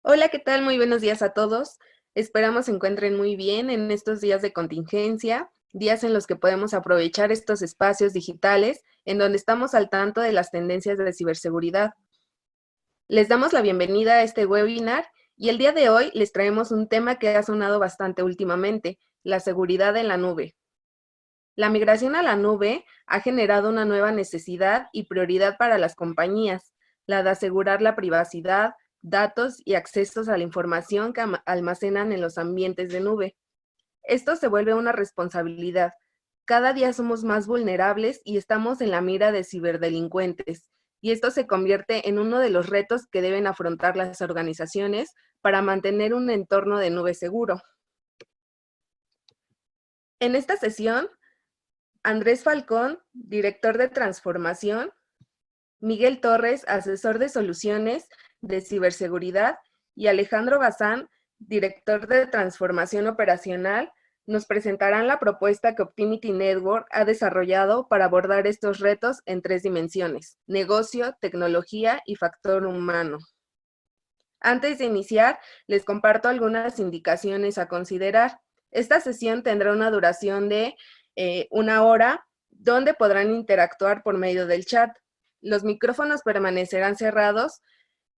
Hola, ¿qué tal? Muy buenos días a todos. Esperamos se encuentren muy bien en estos días de contingencia, días en los que podemos aprovechar estos espacios digitales en donde estamos al tanto de las tendencias de ciberseguridad. Les damos la bienvenida a este webinar y el día de hoy les traemos un tema que ha sonado bastante últimamente, la seguridad en la nube. La migración a la nube ha generado una nueva necesidad y prioridad para las compañías, la de asegurar la privacidad, datos y accesos a la información que almacenan en los ambientes de nube. Esto se vuelve una responsabilidad. Cada día somos más vulnerables y estamos en la mira de ciberdelincuentes, y esto se convierte en uno de los retos que deben afrontar las organizaciones para mantener un entorno de nube seguro. En esta sesión, Andrés Falcón, director de transformación, Miguel Torres, asesor de soluciones de ciberseguridad, y Alejandro Bazán, director de transformación operacional, nos presentarán la propuesta que Optimity Network ha desarrollado para abordar estos retos en 3 dimensiones: negocio, tecnología y factor humano. Antes de iniciar, les comparto algunas indicaciones a considerar. Esta sesión tendrá una duración de 1 hora, donde podrán interactuar por medio del chat. Los micrófonos permanecerán cerrados,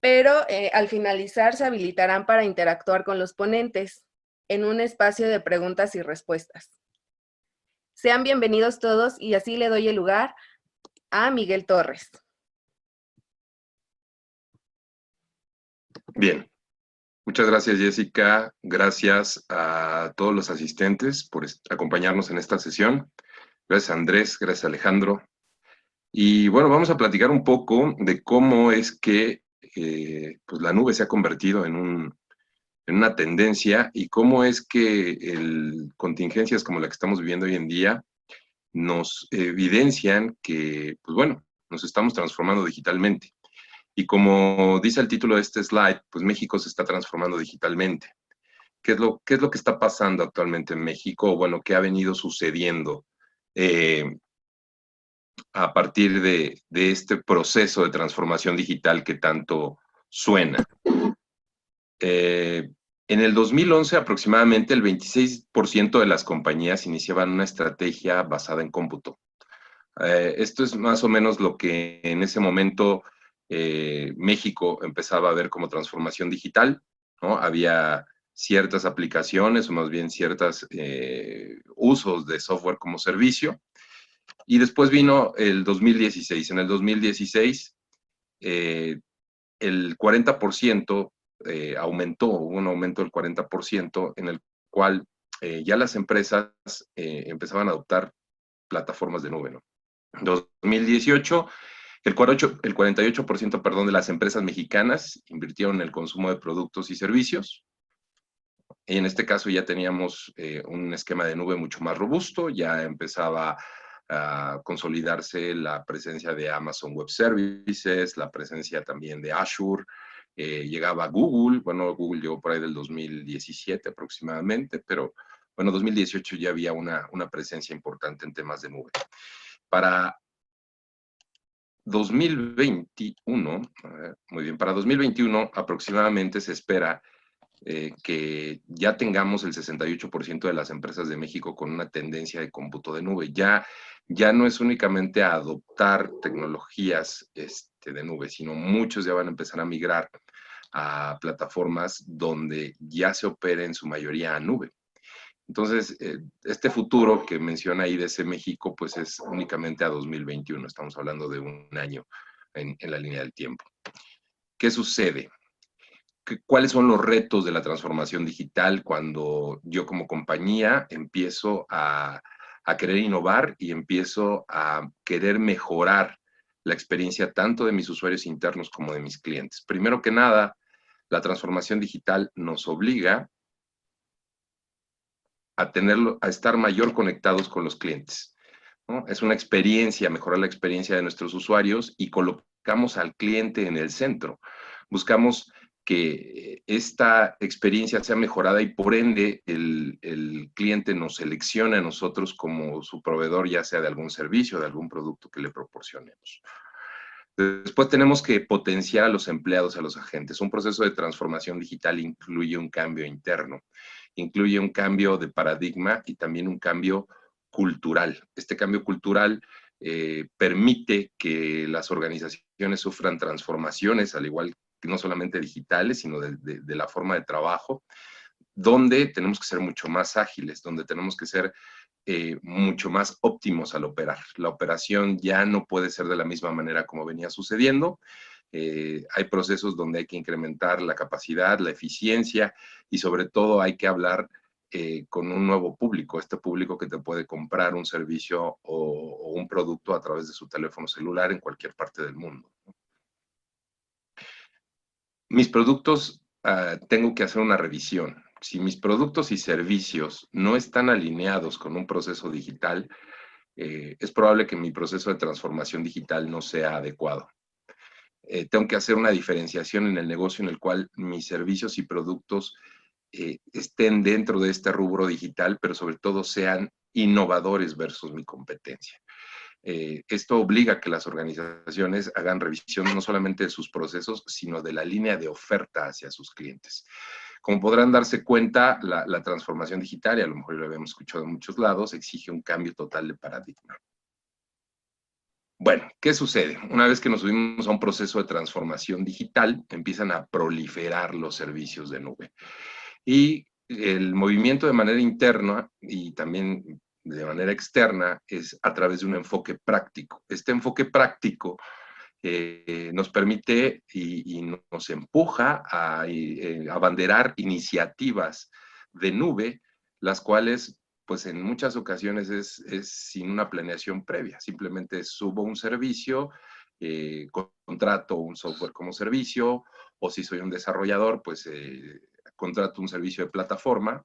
pero al finalizar se habilitarán para interactuar con los ponentes en un espacio de preguntas y respuestas. Sean bienvenidos todos y así le doy el lugar a Miguel Torres. Bien, muchas gracias, Jessica. Gracias a todos los asistentes por acompañarnos en esta sesión. Gracias, Andrés. Gracias, Alejandro. Y bueno, vamos a platicar un poco de cómo es que pues la nube se ha convertido en una tendencia y cómo es que contingencias como la que estamos viviendo hoy en día nos evidencian que, pues bueno, nos estamos transformando digitalmente. Y como dice el título de este slide, pues México se está transformando digitalmente. Qué es lo que está pasando actualmente en México? Bueno, ¿qué ha venido sucediendo a partir de este proceso de transformación digital que tanto suena? En el 2011, aproximadamente el 26% de las compañías iniciaban una estrategia basada en cómputo. Esto es más o menos lo que en ese momento México empezaba a ver como transformación digital, ¿no? Había ciertas aplicaciones, o más bien ciertos usos de software como servicio. Y después vino el 2016. En el 2016, el 40% aumentó, hubo un aumento del 40%, en el cual ya las empresas empezaban a adoptar plataformas de nube, ¿no? 2018, el 48%, perdón, de las empresas mexicanas invirtieron en el consumo de productos y servicios. Y en este caso ya teníamos un esquema de nube mucho más robusto, ya empezaba a consolidarse la presencia de Amazon Web Services, la presencia también de Azure, llegaba Google, bueno, Google llegó por ahí del 2017 aproximadamente, pero bueno, 2018 ya había una presencia importante en temas de nube. Para 2021, muy bien, para 2021 aproximadamente se espera que ya tengamos el 68% de las empresas de México con una tendencia de cómputo de nube. Ya no es únicamente a adoptar tecnologías de nube, sino muchos ya van a empezar a migrar a plataformas donde ya se opere en su mayoría a nube. Entonces, este futuro que menciona IDC México, pues es únicamente a 2021. Estamos hablando de un año en la línea del tiempo. ¿Qué sucede? ¿Cuáles son los retos de la transformación digital cuando yo como compañía empiezo a querer innovar y empiezo a querer mejorar la experiencia tanto de mis usuarios internos como de mis clientes? Primero que nada, la transformación digital nos obliga a estar mayor conectados con los clientes, ¿no? Es una experiencia, mejorar la experiencia de nuestros usuarios y colocamos al cliente en el centro. Buscamos que esta experiencia sea mejorada y por ende el cliente nos seleccione a nosotros como su proveedor, ya sea de algún servicio o de algún producto que le proporcionemos. Después tenemos que potenciar a los empleados, a los agentes. Un proceso de transformación digital incluye un cambio interno, incluye un cambio de paradigma y también un cambio cultural. Este cambio cultural permite que las organizaciones sufran transformaciones, al igual que no solamente digitales, sino de la forma de trabajo, donde tenemos que ser mucho más ágiles, donde tenemos que ser mucho más óptimos al operar. La operación ya no puede ser de la misma manera como venía sucediendo. Hay procesos donde hay que incrementar la capacidad, la eficiencia y sobre todo hay que hablar con un nuevo público, este público que te puede comprar un servicio o un producto a través de su teléfono celular en cualquier parte del mundo. Mis productos, tengo que hacer una revisión. Si mis productos y servicios no están alineados con un proceso digital, es probable que mi proceso de transformación digital no sea adecuado. Tengo que hacer una diferenciación en el negocio en el cual mis servicios y productos estén dentro de este rubro digital, pero sobre todo sean innovadores versus mi competencia. Esto obliga a que las organizaciones hagan revisión no solamente de sus procesos, sino de la línea de oferta hacia sus clientes. Como podrán darse cuenta, la transformación digital, y a lo mejor lo habíamos escuchado en muchos lados, exige un cambio total de paradigma. Bueno, ¿qué sucede? Una vez que nos subimos a un proceso de transformación digital, empiezan a proliferar los servicios de nube. Y el movimiento de manera interna y también de manera externa es a través de un enfoque práctico. Este enfoque práctico nos permite y nos empuja a abanderar iniciativas de nube, las cuales pues en muchas ocasiones es sin una planeación previa, simplemente subo un servicio, contrato un software como servicio, o si soy un desarrollador, pues contrato un servicio de plataforma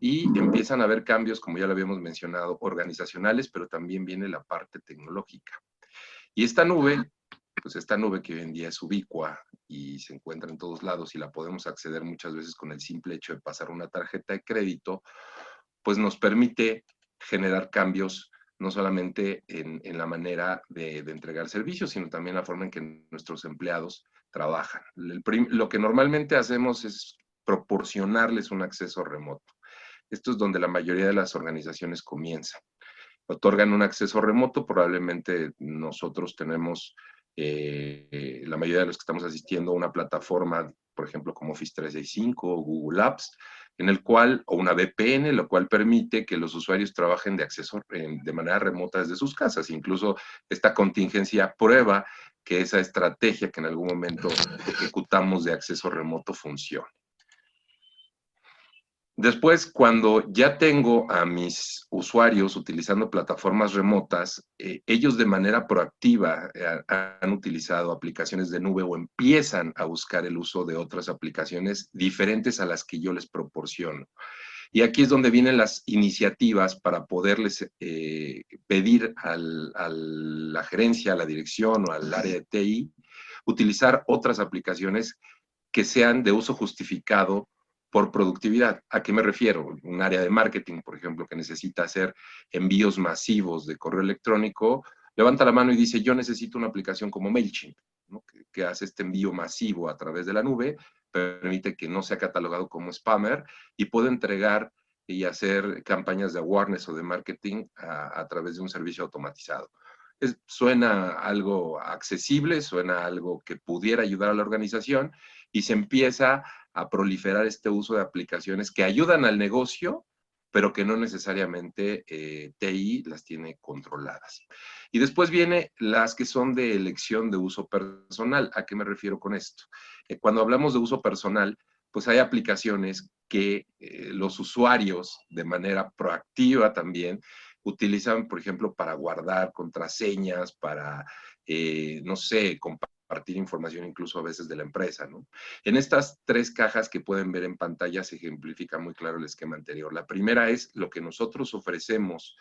y empiezan a haber cambios, como ya lo habíamos mencionado, organizacionales, pero también viene la parte tecnológica. Y esta nube, pues esta nube que hoy en día es ubicua y se encuentra en todos lados y la podemos acceder muchas veces con el simple hecho de pasar una tarjeta de crédito, pues nos permite generar cambios no solamente en la manera de entregar servicios, sino también la forma en que nuestros empleados trabajan. Lo que normalmente hacemos es proporcionarles un acceso remoto. Esto es donde la mayoría de las organizaciones comienzan. Otorgan un acceso remoto, probablemente nosotros tenemos, la mayoría de los que estamos asistiendo a una plataforma, por ejemplo, como Office 365 o Google Apps, en el cual, o una VPN, lo cual permite que los usuarios trabajen de manera remota desde sus casas. Incluso esta contingencia prueba que esa estrategia que en algún momento ejecutamos de acceso remoto funciona. Después, cuando ya tengo a mis usuarios utilizando plataformas remotas, ellos de manera proactiva han utilizado aplicaciones de nube o empiezan a buscar el uso de otras aplicaciones diferentes a las que yo les proporciono. Y aquí es donde vienen las iniciativas para poderles pedir a la gerencia, a la dirección o al área de TI, utilizar otras aplicaciones que sean de uso justificado por productividad. ¿A qué me refiero? Un área de marketing, por ejemplo, que necesita hacer envíos masivos de correo electrónico, levanta la mano y dice, yo necesito una aplicación como MailChimp, ¿no? que hace este envío masivo a través de la nube, permite que no sea catalogado como spammer y puede entregar y hacer campañas de awareness o de marketing a través de un servicio automatizado. Suena algo accesible, suena algo que pudiera ayudar a la organización y se empieza a proliferar este uso de aplicaciones que ayudan al negocio, pero que no necesariamente TI las tiene controladas. Y después viene las que son de elección de uso personal. ¿A qué me refiero con esto? Cuando hablamos de uso personal, pues hay aplicaciones que los usuarios de manera proactiva también utilizan, por ejemplo, para guardar contraseñas, para, no sé, compartir información incluso a veces de la empresa, ¿no? En estas tres cajas que pueden ver en pantalla se ejemplifica muy claro el esquema anterior. La primera es lo que nosotros ofrecemos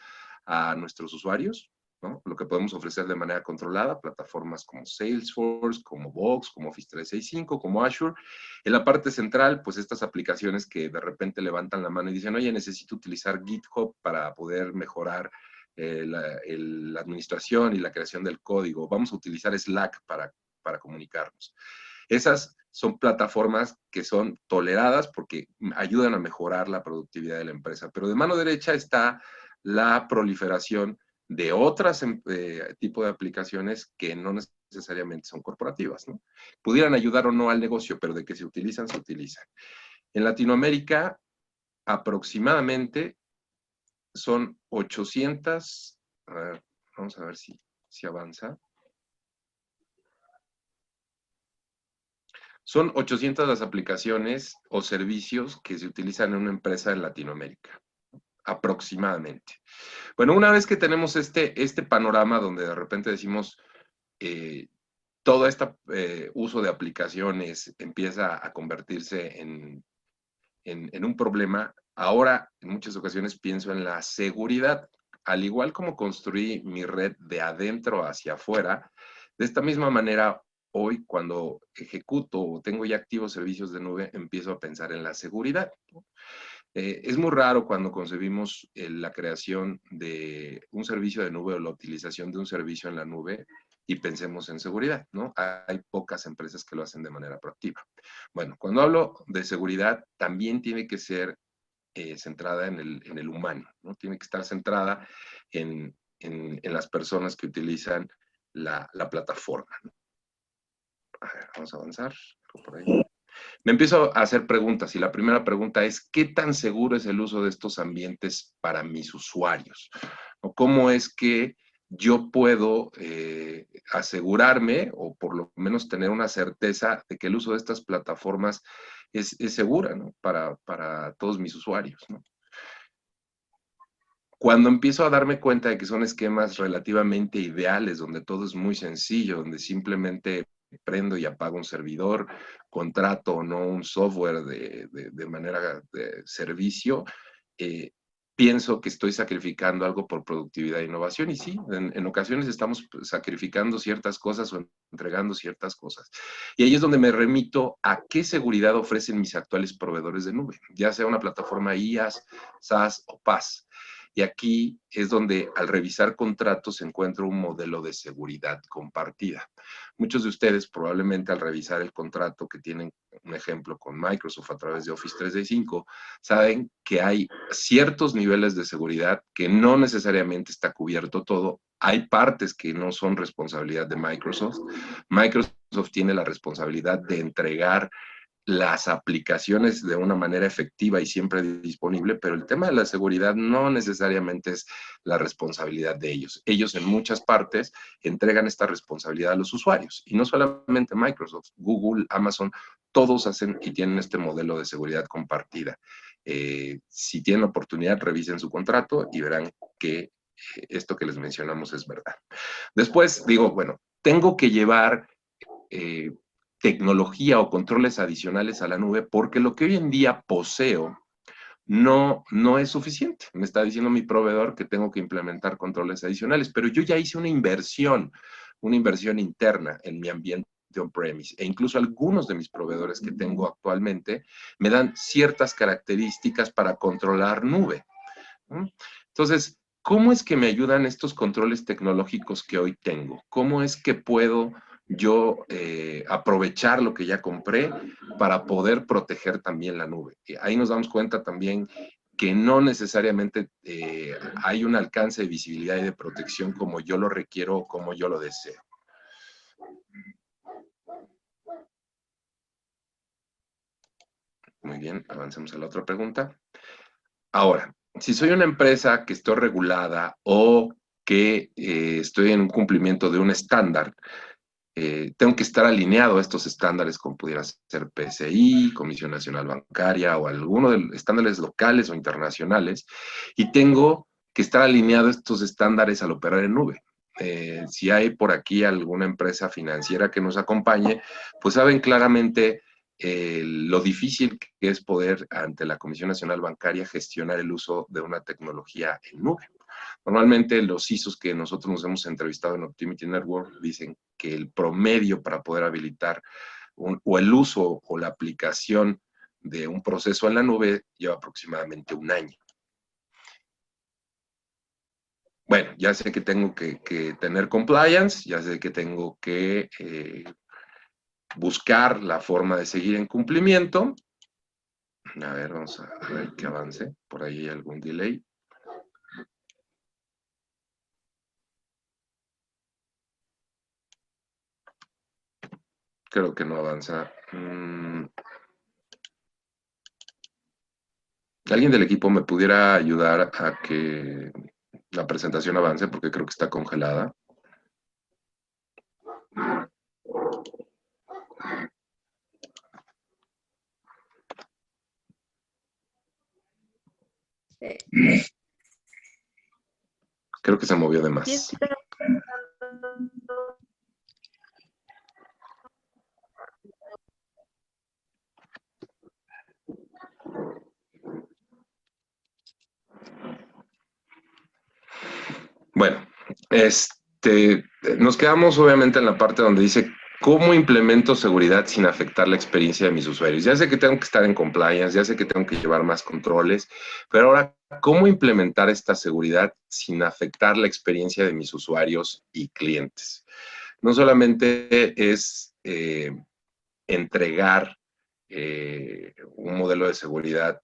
a nuestros usuarios, ¿no? Lo que podemos ofrecer de manera controlada, plataformas como Salesforce, como Box, como Office 365, como Azure. En la parte central, pues estas aplicaciones que de repente levantan la mano y dicen, oye, necesito utilizar GitHub para poder mejorar la administración y la creación del código. Vamos a utilizar Slack para comunicarnos. Esas son plataformas que son toleradas porque ayudan a mejorar la productividad de la empresa. Pero de mano derecha está la proliferación de otras tipos de aplicaciones que no necesariamente son corporativas, ¿no? Pudieran ayudar o no al negocio, pero de que se utilizan, se utilizan. En Latinoamérica, aproximadamente son 800, a ver, vamos a ver si avanza. Son 800 las aplicaciones o servicios que se utilizan en una empresa en Latinoamérica, aproximadamente. Bueno, una vez que tenemos este panorama donde de repente decimos todo este uso de aplicaciones empieza a convertirse en un problema, ahora en muchas ocasiones pienso en la seguridad. Al igual como construí mi red de adentro hacia afuera, de esta misma manera, hoy cuando ejecuto o tengo ya activos servicios de nube, empiezo a pensar en la seguridad. Es muy raro cuando concebimos la creación de un servicio de nube o la utilización de un servicio en la nube y pensemos en seguridad, ¿no? Hay pocas empresas que lo hacen de manera proactiva. Bueno, cuando hablo de seguridad, también tiene que ser centrada en el humano, ¿no? Tiene que estar centrada en las personas que utilizan la plataforma, ¿no? A ver, vamos a avanzar. Por ahí. Me empiezo a hacer preguntas y la primera pregunta es, ¿qué tan seguro es el uso de estos ambientes para mis usuarios? ¿O cómo es que yo puedo asegurarme o por lo menos tener una certeza de que el uso de estas plataformas es segura, ¿no? para todos mis usuarios, ¿no? Cuando empiezo a darme cuenta de que son esquemas relativamente ideales, donde todo es muy sencillo, donde simplemente prendo y apago un servidor, contrato o no un software de manera de servicio, pienso que estoy sacrificando algo por productividad e innovación. Y sí, en ocasiones estamos sacrificando ciertas cosas o entregando ciertas cosas. Y ahí es donde me remito a qué seguridad ofrecen mis actuales proveedores de nube, ya sea una plataforma IaaS, SaaS o PaaS. Y aquí es donde al revisar contratos se encuentra un modelo de seguridad compartida. Muchos de ustedes probablemente al revisar el contrato que tienen, un ejemplo con Microsoft a través de Office 365, saben que hay ciertos niveles de seguridad que no necesariamente está cubierto todo. Hay partes que no son responsabilidad de Microsoft. Microsoft tiene la responsabilidad de entregar las aplicaciones de una manera efectiva y siempre disponible, pero el tema de la seguridad no necesariamente es la responsabilidad de ellos. Ellos en muchas partes entregan esta responsabilidad a los usuarios, y no solamente Microsoft, Google, Amazon, todos hacen y tienen este modelo de seguridad compartida. Si tienen oportunidad, revisen su contrato y verán que esto que les mencionamos es verdad. Después digo, bueno, tengo que llevar tecnología o controles adicionales a la nube porque lo que hoy en día poseo no es suficiente. Me está diciendo mi proveedor que tengo que implementar controles adicionales, pero yo ya hice una inversión interna en mi ambiente on-premise, e incluso algunos de mis proveedores que tengo actualmente me dan ciertas características para controlar nube. Entonces, ¿cómo es que me ayudan estos controles tecnológicos que hoy tengo? ¿Cómo es que puedo yo aprovechar lo que ya compré para poder proteger también la nube? Ahí nos damos cuenta también que no necesariamente hay un alcance de visibilidad y de protección como yo lo requiero o como yo lo deseo. Muy bien, avancemos a la otra pregunta. Ahora, si soy una empresa que estoy regulada o que estoy en un cumplimiento de un estándar, tengo que estar alineado a estos estándares como pudiera ser PCI, Comisión Nacional Bancaria o alguno de los estándares locales o internacionales, y tengo que estar alineado a estos estándares al operar en nube. Si hay por aquí alguna empresa financiera que nos acompañe, pues saben claramente lo difícil que es poder, ante la Comisión Nacional Bancaria, gestionar el uso de una tecnología en nube. Normalmente los CISOs que nosotros nos hemos entrevistado en Optimity Network dicen que el promedio para poder habilitar o el uso o la aplicación de un proceso en la nube lleva aproximadamente un año. bueno, ya sé que tengo que tener compliance, ya sé que tengo que buscar la forma de seguir en cumplimiento. A ver, vamos a ver que avance. Por ahí hay algún delay. Creo que no avanza. ¿Alguien del equipo me pudiera ayudar a que la presentación avance? Porque creo que está congelada. Creo que se movió de Sí, más. está. Bueno, nos quedamos obviamente en la parte donde dice cómo implemento seguridad sin afectar la experiencia de mis usuarios. Ya sé que tengo que estar en compliance, ya sé que tengo que llevar más controles, pero ahora, ¿cómo implementar esta seguridad sin afectar la experiencia de mis usuarios y clientes? No solamente es entregar un modelo de seguridad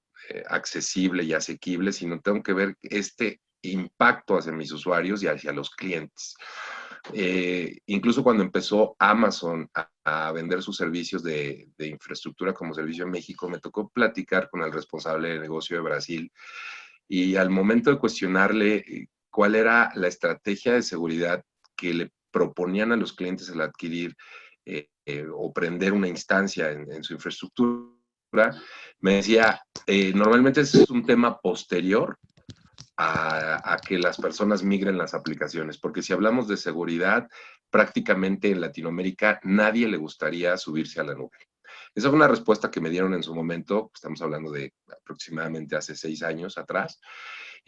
accesible y asequible, sino tengo que ver este impacto hacia mis usuarios y hacia los clientes. Incluso cuando empezó Amazon a vender sus servicios de infraestructura como servicio en México, me tocó platicar con el responsable de negocio de Brasil y al momento de cuestionarle cuál era la estrategia de seguridad que le proponían a los clientes al adquirir o prender una instancia en su infraestructura, me decía, normalmente es un tema posterior a que las personas migren las aplicaciones, porque si hablamos de seguridad, prácticamente en Latinoamérica nadie le gustaría subirse a la nube. Esa fue una respuesta que me dieron en su momento, estamos hablando de aproximadamente hace 6 años atrás,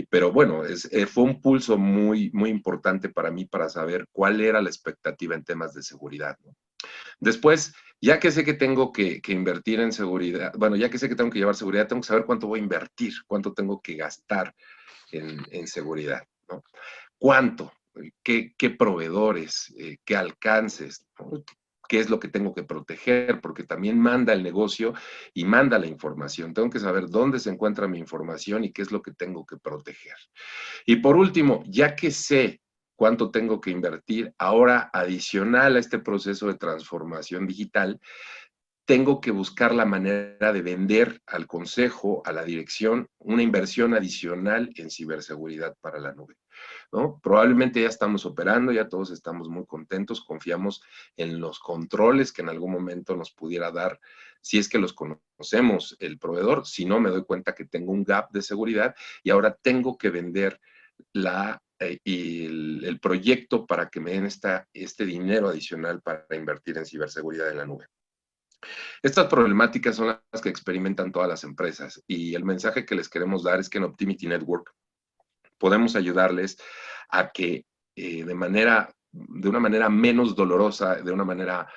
pero bueno, fue un pulso muy, muy importante para mí para saber cuál era la expectativa en temas de seguridad, ¿no? Después, ya que sé que tengo que invertir en seguridad, bueno, ya que sé que tengo que llevar seguridad, tengo que saber cuánto voy a invertir, cuánto tengo que gastar en seguridad, ¿no? ¿Cuánto? ¿Qué proveedores? ¿Qué alcances? ¿No? ¿Qué es lo que tengo que proteger? Porque también manda el negocio y manda la información. Tengo que saber dónde se encuentra mi información y qué es lo que tengo que proteger. Y por último, ya que sé cuánto tengo que invertir, ahora adicional a este proceso de transformación digital, tengo que buscar la manera de vender al consejo, a la dirección, una inversión adicional en ciberseguridad para la nube, ¿no? Probablemente ya estamos operando, ya todos estamos muy contentos, confiamos en los controles que en algún momento nos pudiera dar, si es que los conocemos el proveedor, si no me doy cuenta que tengo un gap de seguridad y ahora tengo que vender el proyecto para que me den este dinero adicional para invertir en ciberseguridad en la nube. Estas problemáticas son las que experimentan todas las empresas y el mensaje que les queremos dar es que en Optimity Network podemos ayudarles a que de una manera menos dolorosa, de una manera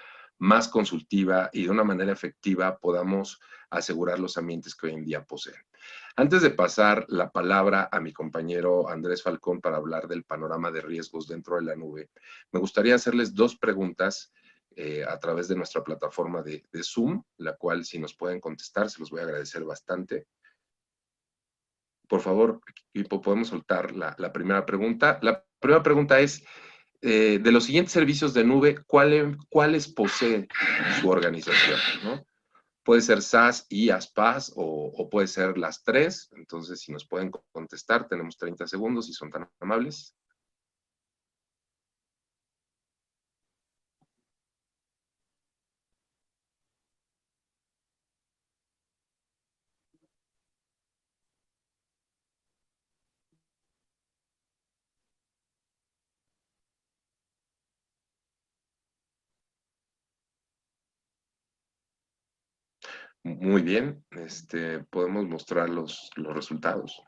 más consultiva y de una manera efectiva podamos asegurar los ambientes que hoy en día poseen. Antes de pasar la palabra a mi compañero Andrés Falcón para hablar del panorama de riesgos dentro de la nube, me gustaría hacerles 2 preguntas a través de nuestra plataforma de Zoom, la cual si nos pueden contestar, se los voy a agradecer bastante. Por favor, equipo, podemos soltar la primera pregunta. La primera pregunta es, de los siguientes servicios de nube, ¿cuáles posee su organización? ¿No? Puede ser SaaS, IaaS, PaaS o puede ser las 3. Entonces, si nos pueden contestar, tenemos 30 segundos si son tan amables. Muy bien, podemos mostrar los resultados.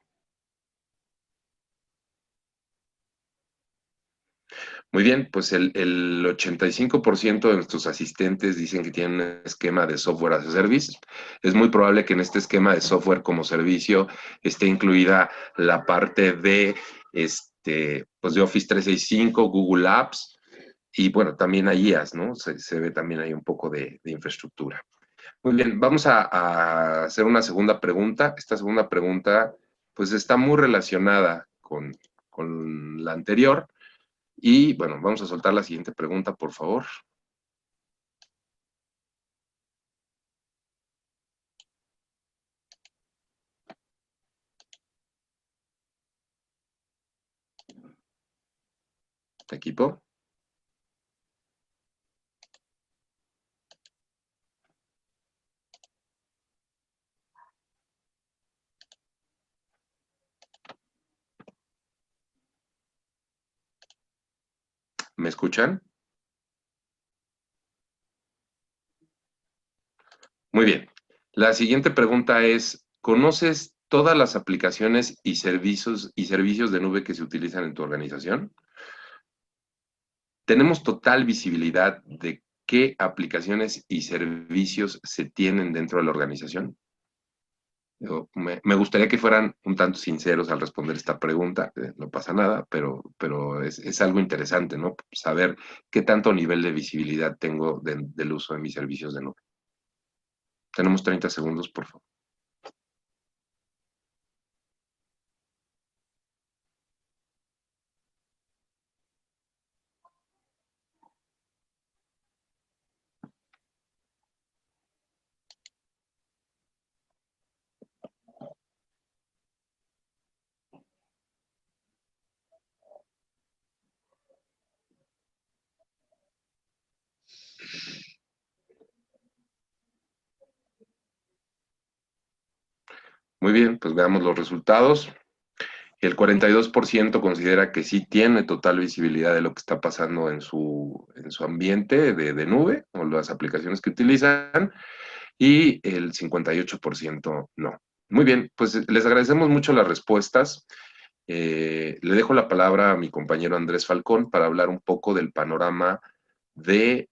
Muy bien, pues el 85% de nuestros asistentes dicen que tienen un esquema de software as a service. Es muy probable que en este esquema de software como servicio esté incluida la parte de pues de Office 365, Google Apps, y bueno, también hay IaaS, ¿no? Se ve también ahí un poco de infraestructura. Muy bien, vamos a hacer una segunda pregunta. Esta segunda pregunta, pues está muy relacionada con la anterior. Y bueno, vamos a soltar la siguiente pregunta, por favor. Equipo. ¿Me escuchan? Muy bien. La siguiente pregunta es, ¿conoces todas las aplicaciones y servicios de nube que se utilizan en tu organización? ¿Tenemos total visibilidad de qué aplicaciones y servicios se tienen dentro de la organización? Me gustaría que fueran un tanto sinceros al responder esta pregunta. No pasa nada, pero es algo interesante, ¿no? Saber qué tanto nivel de visibilidad tengo del uso de mis servicios de nube. Tenemos 30 segundos, por favor. Muy bien, pues veamos los resultados. El 42% considera que sí tiene total visibilidad de lo que está pasando en su ambiente de nube o las aplicaciones que utilizan, y el 58% no. Muy bien, pues les agradecemos mucho las respuestas. Le dejo la palabra a mi compañero Andrés Falcón para hablar un poco del panorama de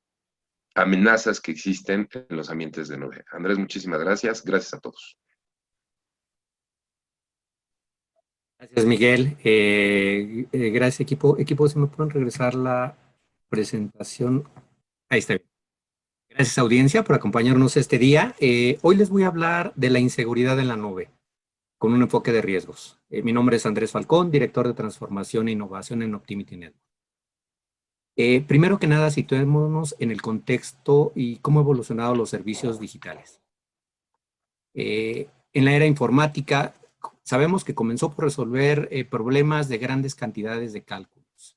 amenazas que existen en los ambientes de nube. Andrés, muchísimas gracias. Gracias a todos. Gracias, Miguel. Gracias, equipo. Equipo, si me pueden regresar la presentación. Ahí está bien. Gracias, audiencia, por acompañarnos este día. Hoy les voy a hablar de la inseguridad en la nube, con un enfoque de riesgos. Mi nombre es Andrés Falcón, director de transformación e innovación en Optimity Network. Primero que nada, situémonos en el contexto y cómo han evolucionado los servicios digitales. En la era informática, sabemos que comenzó por resolver problemas de grandes cantidades de cálculos.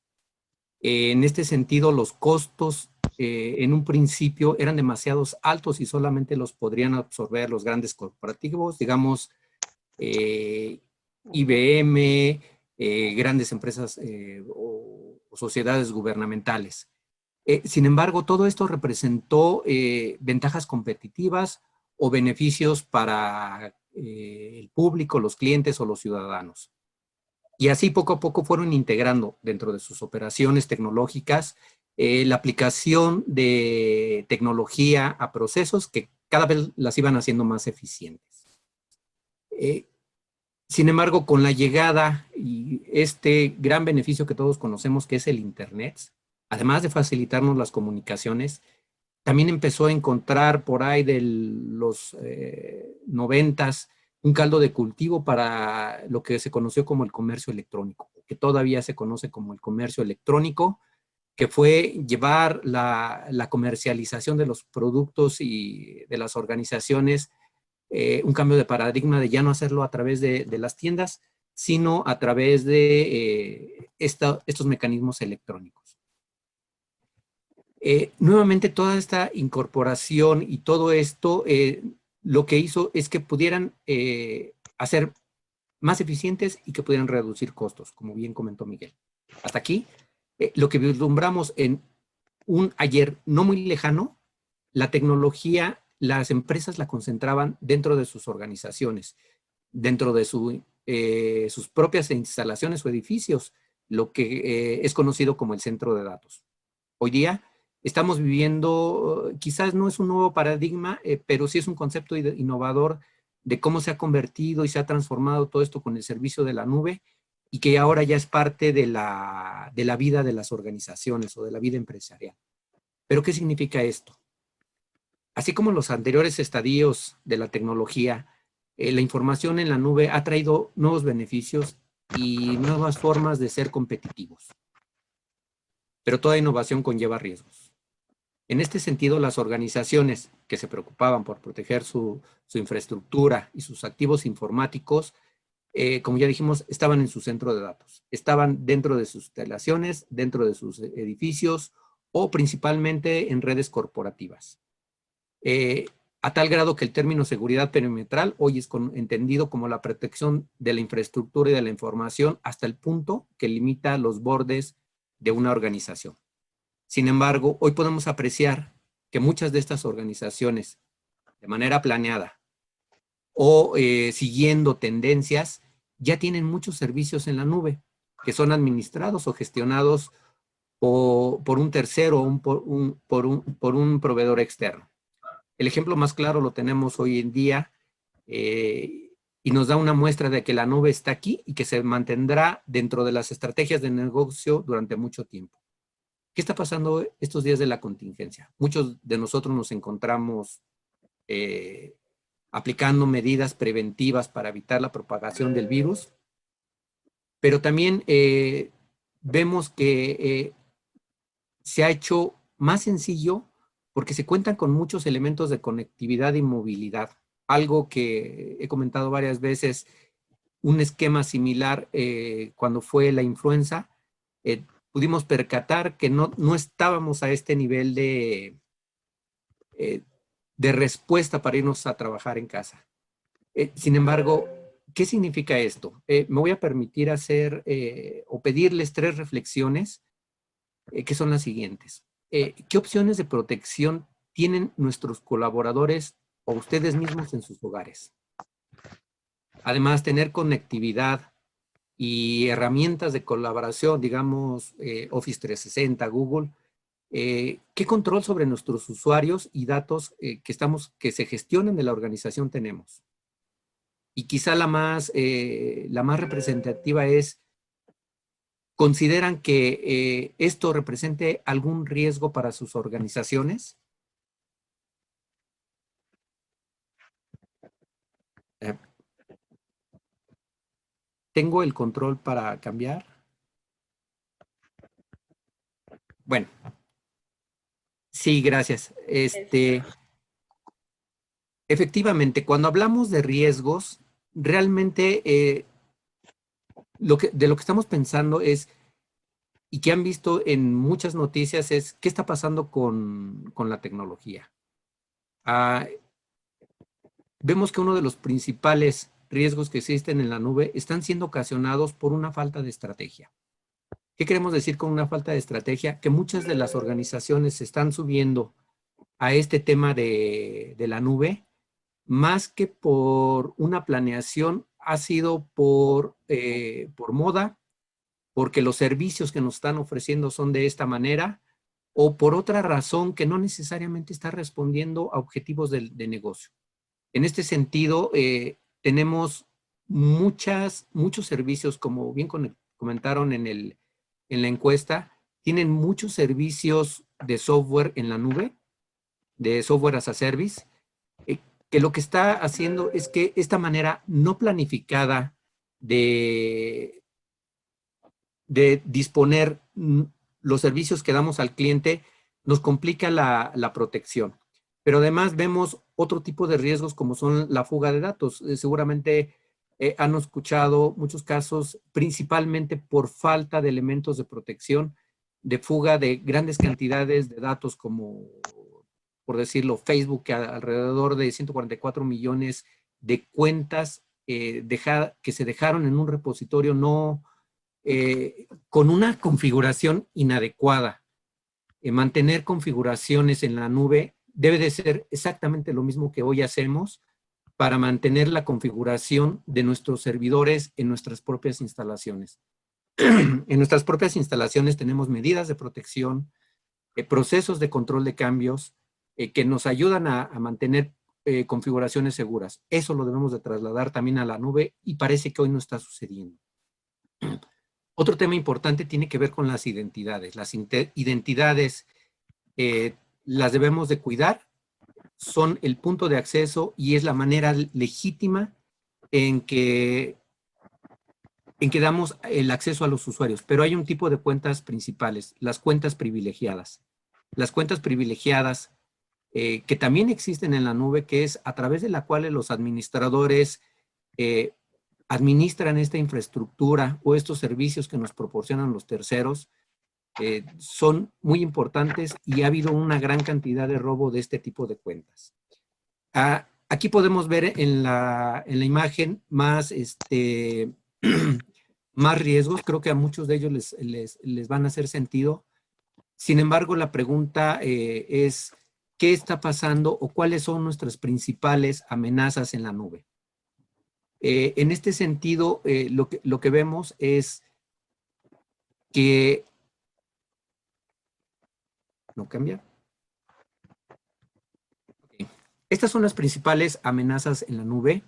En este sentido, los costos en un principio eran demasiados altos y solamente los podrían absorber los grandes corporativos, digamos, IBM, grandes empresas o sociedades gubernamentales. Sin embargo, todo esto representó ventajas competitivas o beneficios para el público, los clientes o los ciudadanos. Y así poco a poco fueron integrando dentro de sus operaciones tecnológicas la aplicación de tecnología a procesos que cada vez las iban haciendo más eficientes. Sin embargo, con la llegada y este gran beneficio que todos conocemos, que es el Internet, además de facilitarnos las comunicaciones, también empezó a encontrar por ahí de los 90s un caldo de cultivo para lo que se conoció como el comercio electrónico, que todavía se conoce como el comercio electrónico, que fue llevar la comercialización de los productos y de las organizaciones, un cambio de paradigma de ya no hacerlo a través de las tiendas, sino a través de estos mecanismos electrónicos. Nuevamente, toda esta incorporación y todo esto lo que hizo es que pudieran hacer más eficientes y que pudieran reducir costos, como bien comentó Miguel. Hasta aquí, lo que vislumbramos en un ayer no muy lejano, la tecnología, las empresas la concentraban dentro de sus organizaciones, dentro de sus propias instalaciones o edificios, lo que es conocido como el centro de datos. Hoy día estamos viviendo, quizás no es un nuevo paradigma, pero sí es un concepto innovador de cómo se ha convertido y se ha transformado todo esto con el servicio de la nube, y que ahora ya es parte de la vida de las organizaciones o de la vida empresarial. ¿Pero qué significa esto? Así como los anteriores estadios de la tecnología, la información en la nube ha traído nuevos beneficios y nuevas formas de ser competitivos. Pero toda innovación conlleva riesgos. En este sentido, las organizaciones que se preocupaban por proteger su infraestructura y sus activos informáticos, como ya dijimos, estaban en su centro de datos. Estaban dentro de sus instalaciones, dentro de sus edificios o principalmente en redes corporativas. A tal grado que el término seguridad perimetral hoy es entendido como la protección de la infraestructura y de la información hasta el punto que limita los bordes de una organización. Sin embargo, hoy podemos apreciar que muchas de estas organizaciones, de manera planeada o siguiendo tendencias, ya tienen muchos servicios en la nube que son administrados o gestionados por un tercero o por un proveedor externo. El ejemplo más claro lo tenemos hoy en día y nos da una muestra de que la nube está aquí y que se mantendrá dentro de las estrategias de negocio durante mucho tiempo. ¿Qué está pasando estos días de la contingencia? Muchos de nosotros nos encontramos aplicando medidas preventivas para evitar la propagación del virus, pero también vemos que se ha hecho más sencillo porque se cuentan con muchos elementos de conectividad y movilidad. Algo que he comentado varias veces, un esquema similar cuando fue la influenza, pudimos percatar que no estábamos a este nivel de respuesta para irnos a trabajar en casa. Sin embargo, ¿qué significa esto? Me voy a permitir hacer o pedirles 3 reflexiones que son las siguientes. ¿Qué opciones de protección tienen nuestros colaboradores o ustedes mismos en sus hogares? Además, tener conectividad y herramientas de colaboración, digamos, Office 360, Google, ¿qué control sobre nuestros usuarios y datos que se gestionan de la organización tenemos? Y quizá la más representativa es, ¿consideran que esto represente algún riesgo para sus organizaciones? ¿Tengo el control para cambiar? Bueno. Sí, gracias. Efectivamente, cuando hablamos de riesgos, realmente de lo que estamos pensando es, y que han visto en muchas noticias, es qué está pasando con la tecnología. Vemos que uno de los principales riesgos que existen en la nube están siendo ocasionados por una falta de estrategia. ¿Qué queremos decir con una falta de estrategia? Que muchas de las organizaciones se están subiendo a este tema de la nube, más que por una planeación, ha sido por moda, porque los servicios que nos están ofreciendo son de esta manera, o por otra razón que no necesariamente está respondiendo a objetivos de negocio. En este sentido, tenemos muchos servicios, como bien comentaron en la encuesta, tienen muchos servicios de software en la nube, de software as a service, que lo que está haciendo es que esta manera no planificada de disponer los servicios que damos al cliente nos complica la protección. Pero además vemos otro tipo de riesgos como son la fuga de datos. Seguramente han escuchado muchos casos, principalmente por falta de elementos de protección, de fuga de grandes cantidades de datos como, por decirlo, Facebook, que alrededor de 144 millones de cuentas que se dejaron en un repositorio con una configuración inadecuada. Mantener configuraciones en la nube debe de ser exactamente lo mismo que hoy hacemos para mantener la configuración de nuestros servidores en nuestras propias instalaciones. En nuestras propias instalaciones tenemos medidas de protección, procesos de control de cambios que nos ayudan a mantener configuraciones seguras. Eso lo debemos de trasladar también a la nube y parece que hoy no está sucediendo. Otro tema importante tiene que ver con las identidades. Las identidades las debemos de cuidar, son el punto de acceso y es la manera legítima en que damos el acceso a los usuarios. Pero hay un tipo de cuentas principales, las cuentas privilegiadas. Las cuentas privilegiadas que también existen en la nube, que es a través de la cual los administradores administran esta infraestructura o estos servicios que nos proporcionan los terceros, son muy importantes y ha habido una gran cantidad de robo de este tipo de cuentas. Aquí podemos ver en la imagen más, más riesgos. Creo que a muchos de ellos les van a hacer sentido. Sin embargo, la pregunta es, ¿qué está pasando o cuáles son nuestras principales amenazas en la nube? En este sentido, lo que vemos es que... ¿No cambia? Okay. Estas son las principales amenazas en la nube.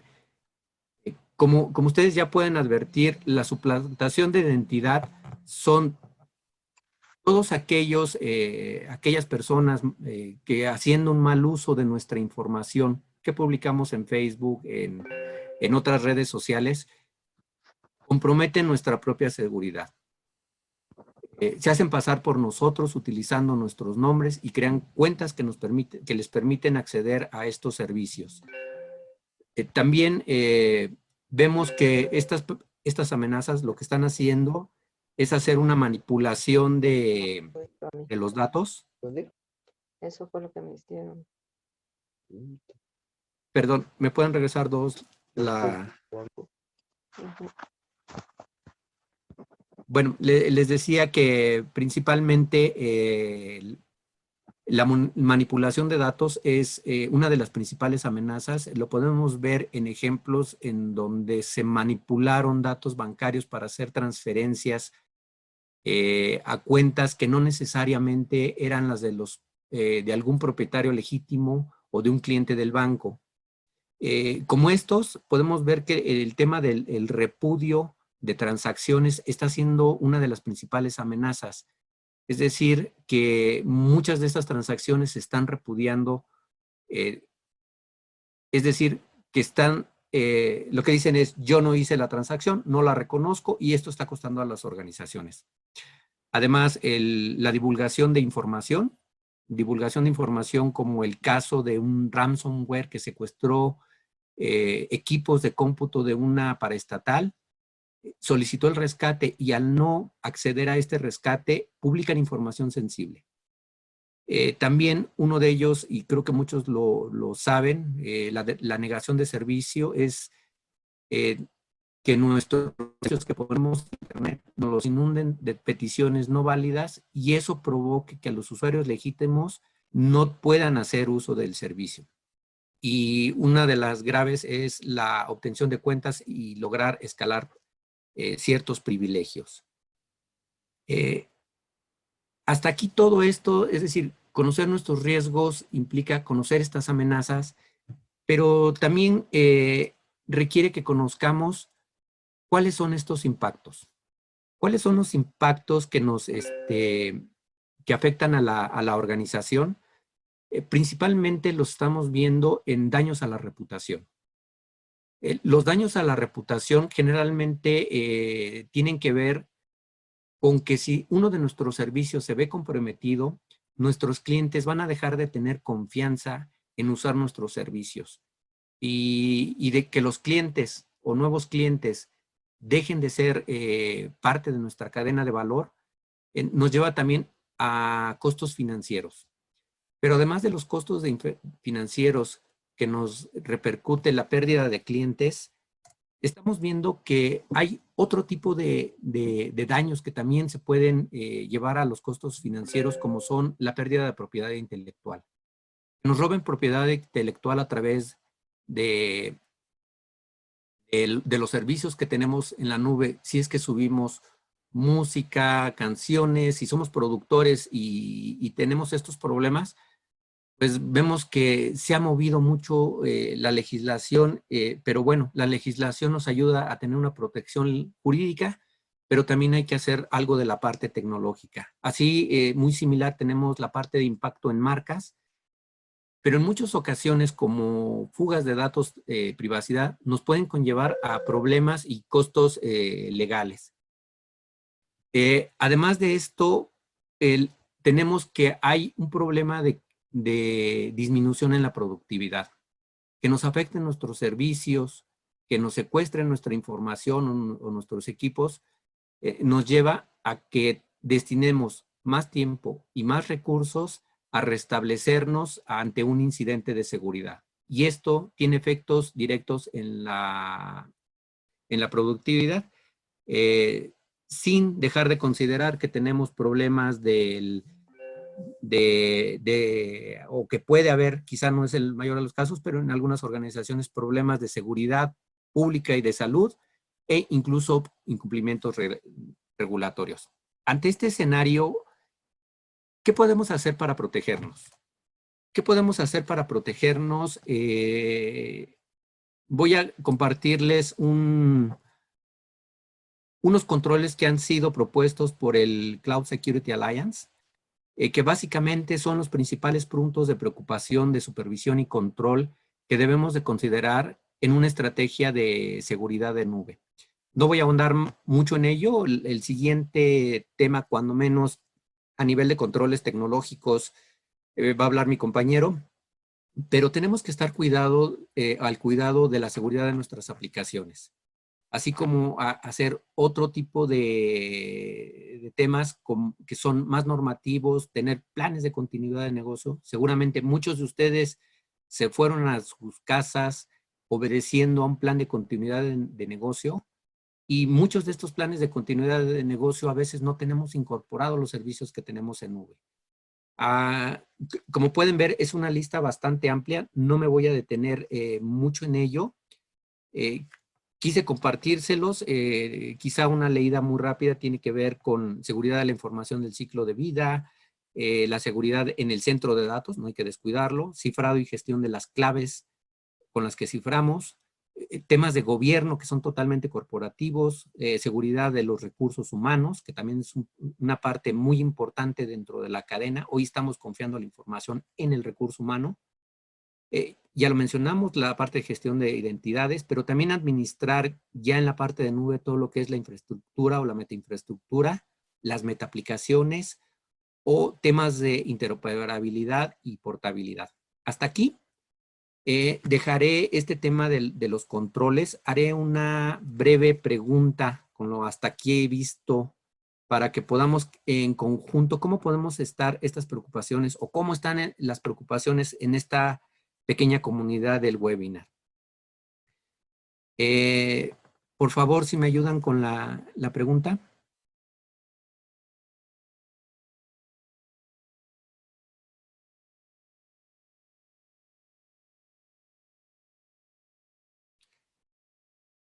Como ustedes ya pueden advertir, la suplantación de identidad son todos aquellas personas que haciendo un mal uso de nuestra información que publicamos en Facebook, en otras redes sociales, comprometen nuestra propia seguridad. Se hacen pasar por nosotros utilizando nuestros nombres y crean cuentas que les permiten acceder a estos servicios. También vemos que estas amenazas lo que están haciendo es hacer una manipulación de los datos. Eso fue lo que me hicieron. Perdón, ¿me pueden regresar dos? Bueno, les decía que principalmente la manipulación de datos es una de las principales amenazas. Lo podemos ver en ejemplos en donde se manipularon datos bancarios para hacer transferencias a cuentas que no necesariamente eran las de algún propietario legítimo o de un cliente del banco. Como estos, podemos ver que el tema del repudio de transacciones está siendo una de las principales amenazas. Es decir, que muchas de estas transacciones se están repudiando, es decir, que están, lo que dicen es, yo no hice la transacción, no la reconozco y esto está costando a las organizaciones. Además, la divulgación de información como el caso de un ransomware que secuestró equipos de cómputo de una paraestatal, solicitó el rescate y al no acceder a este rescate, publican información sensible. También uno de ellos, y creo que muchos lo saben, la negación de servicio es que nuestros servicios que ponemos en internet nos los inunden de peticiones no válidas y eso provoque que a los usuarios legítimos no puedan hacer uso del servicio. Y una de las graves es la obtención de cuentas y lograr escalar ciertos privilegios. Hasta aquí todo esto, es decir, conocer nuestros riesgos implica conocer estas amenazas, pero también requiere que conozcamos cuáles son estos impactos. ¿Cuáles son los impactos que que afectan a la organización? Principalmente los estamos viendo en daños a la reputación. Los daños a la reputación generalmente tienen que ver con que si uno de nuestros servicios se ve comprometido, nuestros clientes van a dejar de tener confianza en usar nuestros servicios. Y de que los clientes o nuevos clientes dejen de ser parte de nuestra cadena de valor, nos lleva también a costos financieros. Pero además de los costos financieros que nos repercute la pérdida de clientes, estamos viendo que hay otro tipo de daños que también se pueden llevar a los costos financieros, como son la pérdida de propiedad intelectual. Nos roben propiedad intelectual a través de los servicios que tenemos en la nube, si es que subimos música, canciones, si somos productores y tenemos estos problemas, pues vemos que se ha movido mucho la legislación, pero bueno, la legislación nos ayuda a tener una protección jurídica, pero también hay que hacer algo de la parte tecnológica. Así, muy similar, tenemos la parte de impacto en marcas, pero en muchas ocasiones, como fugas de datos, privacidad, nos pueden conllevar a problemas y costos legales. Además de esto, tenemos que hay un problema de disminución en la productividad, que nos afecten nuestros servicios, que nos secuestren nuestra información o nuestros equipos, nos lleva a que destinemos más tiempo y más recursos a restablecernos ante un incidente de seguridad. Y esto tiene efectos directos en la productividad, sin dejar de considerar que tenemos problemas o que puede haber, quizá no es el mayor de los casos, pero en algunas organizaciones problemas de seguridad pública y de salud e incluso incumplimientos regulatorios. Ante este escenario, ¿qué podemos hacer para protegernos? ¿Qué podemos hacer para protegernos? Voy a compartirles unos controles que han sido propuestos por el Cloud Security Alliance, que básicamente son los principales puntos de preocupación, de supervisión y control que debemos de considerar en una estrategia de seguridad de nube. No voy a ahondar mucho en ello. El siguiente tema, cuando menos a nivel de controles tecnológicos, va a hablar mi compañero, pero tenemos que estar al cuidado de la seguridad de nuestras aplicaciones, así como hacer otro tipo de temas que son más normativos, tener planes de continuidad de negocio. Seguramente muchos de ustedes se fueron a sus casas obedeciendo a un plan de continuidad de negocio, y muchos de estos planes de continuidad de negocio a veces no tenemos incorporados los servicios que tenemos en nube. Como pueden ver, es una lista bastante amplia. No me voy a detener mucho en ello. Quise compartírselos. Quizá una leída muy rápida tiene que ver con seguridad de la información del ciclo de vida, la seguridad en el centro de datos, no hay que descuidarlo, cifrado y gestión de las claves con las que ciframos, temas de gobierno que son totalmente corporativos, seguridad de los recursos humanos, que también es una parte muy importante dentro de la cadena. Hoy estamos confiando la información en el recurso humano. Ya lo mencionamos, la parte de gestión de identidades, pero también administrar ya en la parte de nube todo lo que es la infraestructura o la metainfraestructura, las metaaplicaciones o temas de interoperabilidad y portabilidad. Hasta aquí. Dejaré este tema de los controles. Haré una breve pregunta con lo hasta aquí he visto para que podamos en conjunto, ¿cómo podemos estar estas preocupaciones o cómo están las preocupaciones en esta pequeña comunidad del webinar? Por favor, si me ayudan con la pregunta.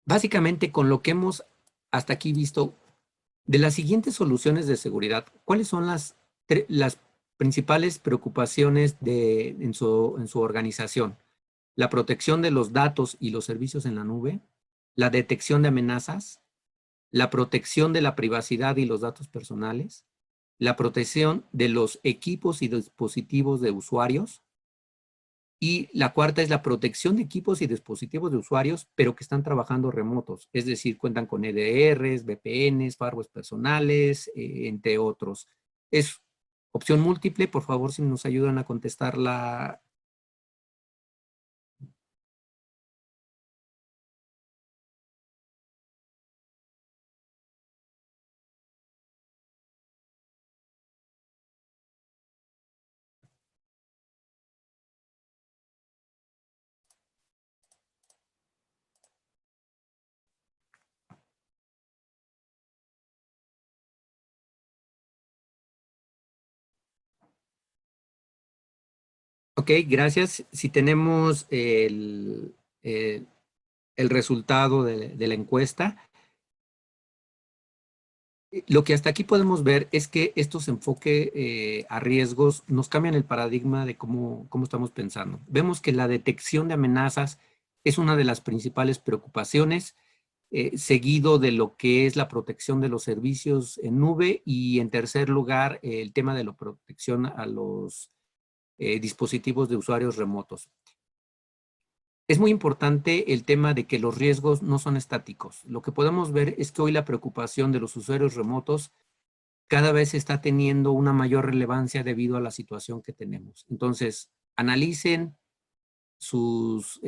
Básicamente, con lo que hemos hasta aquí visto, de las siguientes soluciones de seguridad, ¿cuáles son las principales preocupaciones en su organización? La protección de los datos y los servicios en la nube, la detección de amenazas, la protección de la privacidad y los datos personales, la protección de los equipos y dispositivos de usuarios, y la cuarta es la protección de equipos y dispositivos de usuarios, pero que están trabajando remotos, es decir, cuentan con EDRs, VPNs, firewalls personales, entre otros. Es opción múltiple. Por favor, si nos ayudan a contestarla. Ok, gracias. Si tenemos el resultado de la encuesta, lo que hasta aquí podemos ver es que estos enfoques a riesgos nos cambian el paradigma de cómo estamos pensando. Vemos que la detección de amenazas es una de las principales preocupaciones. seguido de lo que es la protección de los servicios en nube y en tercer lugar el tema de la protección a los dispositivos de usuarios remotos. Es muy importante el tema de que los riesgos no son estáticos. Lo que podemos ver es que hoy la preocupación de los usuarios remotos cada vez está teniendo una mayor relevancia debido a la situación que tenemos. Entonces, analicen sus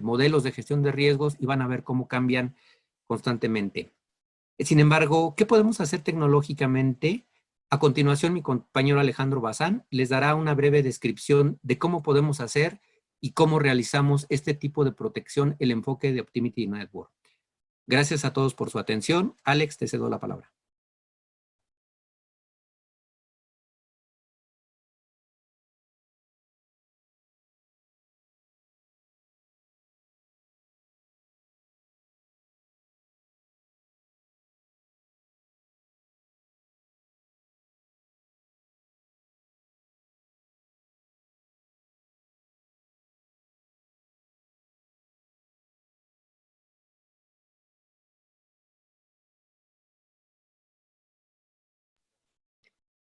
modelos de gestión de riesgos y van a ver cómo cambian constantemente. Sin embargo, ¿qué podemos hacer tecnológicamente? A continuación, mi compañero Alejandro Bazán les dará una breve descripción de cómo podemos hacer y cómo realizamos este tipo de protección, el enfoque de Optimity Network. Gracias a todos por su atención. Alex, te cedo la palabra.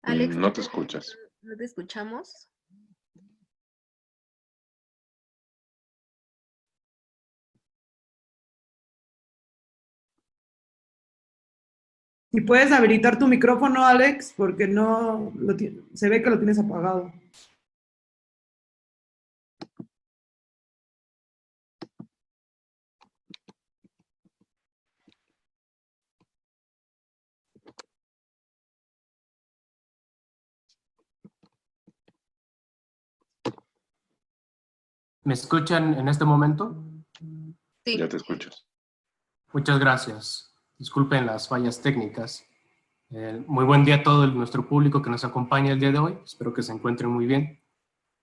Alex, No te escuchas. ¿no te escuchamos? Si puedes habilitar tu micrófono, Alex, porque no se ve que lo tienes apagado. ¿Me escuchan en este momento? Sí. Ya te escuchas. Muchas gracias. Disculpen las fallas técnicas. Muy buen día a todo nuestro público que nos acompaña el día de hoy. Espero que se encuentren muy bien.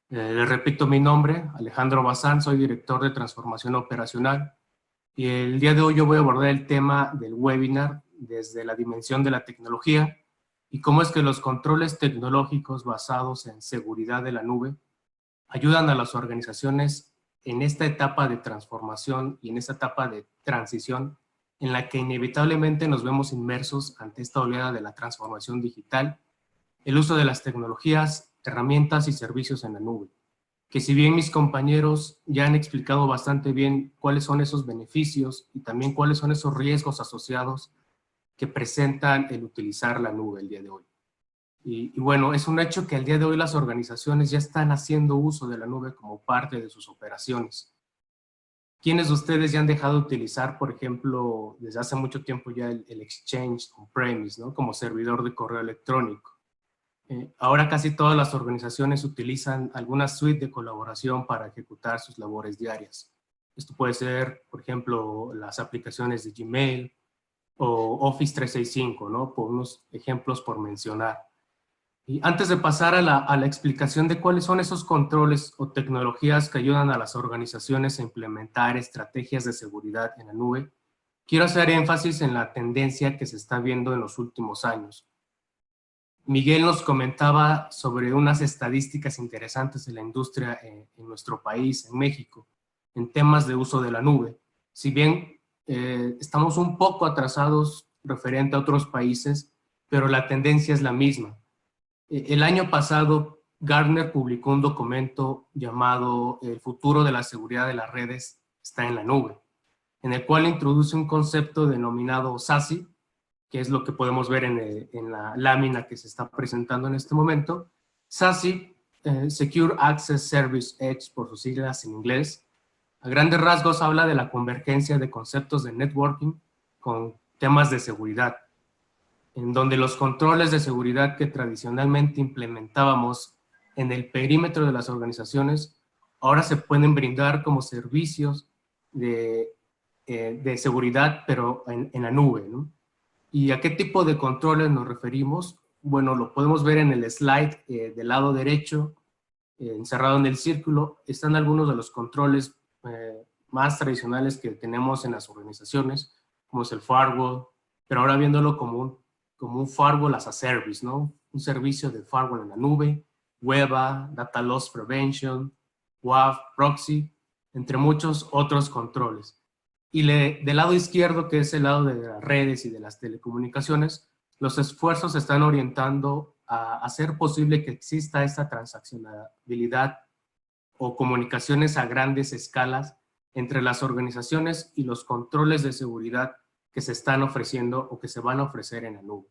Les repito mi nombre, Alejandro Bazán, soy director de transformación operacional. Y el día de hoy yo voy a abordar el tema del webinar desde la dimensión de la tecnología y cómo es que los controles tecnológicos basados en seguridad de la nube ayudan a las organizaciones en esta etapa de transformación y en esta etapa de transición en la que inevitablemente nos vemos inmersos ante esta oleada de la transformación digital, el uso de las tecnologías, herramientas y servicios en la nube. Que si bien mis compañeros ya han explicado bastante bien cuáles son esos beneficios y también cuáles son esos riesgos asociados que presentan el utilizar la nube el día de hoy. Y bueno, es un hecho que al día de hoy las organizaciones ya están haciendo uso de la nube como parte de sus operaciones. ¿Quiénes de ustedes ya han dejado de utilizar, por ejemplo, desde hace mucho tiempo ya el Exchange on-premise, ¿no? Como servidor de correo electrónico? Ahora casi todas las organizaciones utilizan alguna suite de colaboración para ejecutar sus labores diarias. Esto puede ser, por ejemplo, las aplicaciones de Gmail o Office 365, ¿no? Por unos ejemplos por mencionar. Y antes de pasar a la explicación de cuáles son esos controles o tecnologías que ayudan a las organizaciones a implementar estrategias de seguridad en la nube, quiero hacer énfasis en la tendencia que se está viendo en los últimos años. Miguel nos comentaba sobre unas estadísticas interesantes de la industria en nuestro país, en México, en temas de uso de la nube. Si bien estamos un poco atrasados referente a otros países, pero la tendencia es la misma. El año pasado, Gartner publicó un documento llamado El futuro de la seguridad de las redes está en la nube, en el cual introduce un concepto denominado SASE, que es lo que podemos ver en la lámina que se está presentando en este momento. SASE, Secure Access Service Edge, por sus siglas en inglés, a grandes rasgos habla de la convergencia de conceptos de networking con temas de seguridad, en donde los controles de seguridad que tradicionalmente implementábamos en el perímetro de las organizaciones, ahora se pueden brindar como servicios de seguridad, pero en la nube, ¿no? ¿Y a qué tipo de controles nos referimos? Bueno, lo podemos ver en el slide del lado derecho, encerrado en el círculo. Están algunos de los controles más tradicionales que tenemos en las organizaciones, como es el firewall, pero ahora viéndolo como un firewall as a service, ¿no? Un servicio de firewall en la nube, WEBA, Data Loss Prevention, WAF, Proxy, entre muchos otros controles. Y del lado izquierdo, que es el lado de las redes y de las telecomunicaciones, los esfuerzos se están orientando a hacer posible que exista esta transaccionabilidad o comunicaciones a grandes escalas entre las organizaciones y los controles de seguridad que se están ofreciendo o que se van a ofrecer en la nube.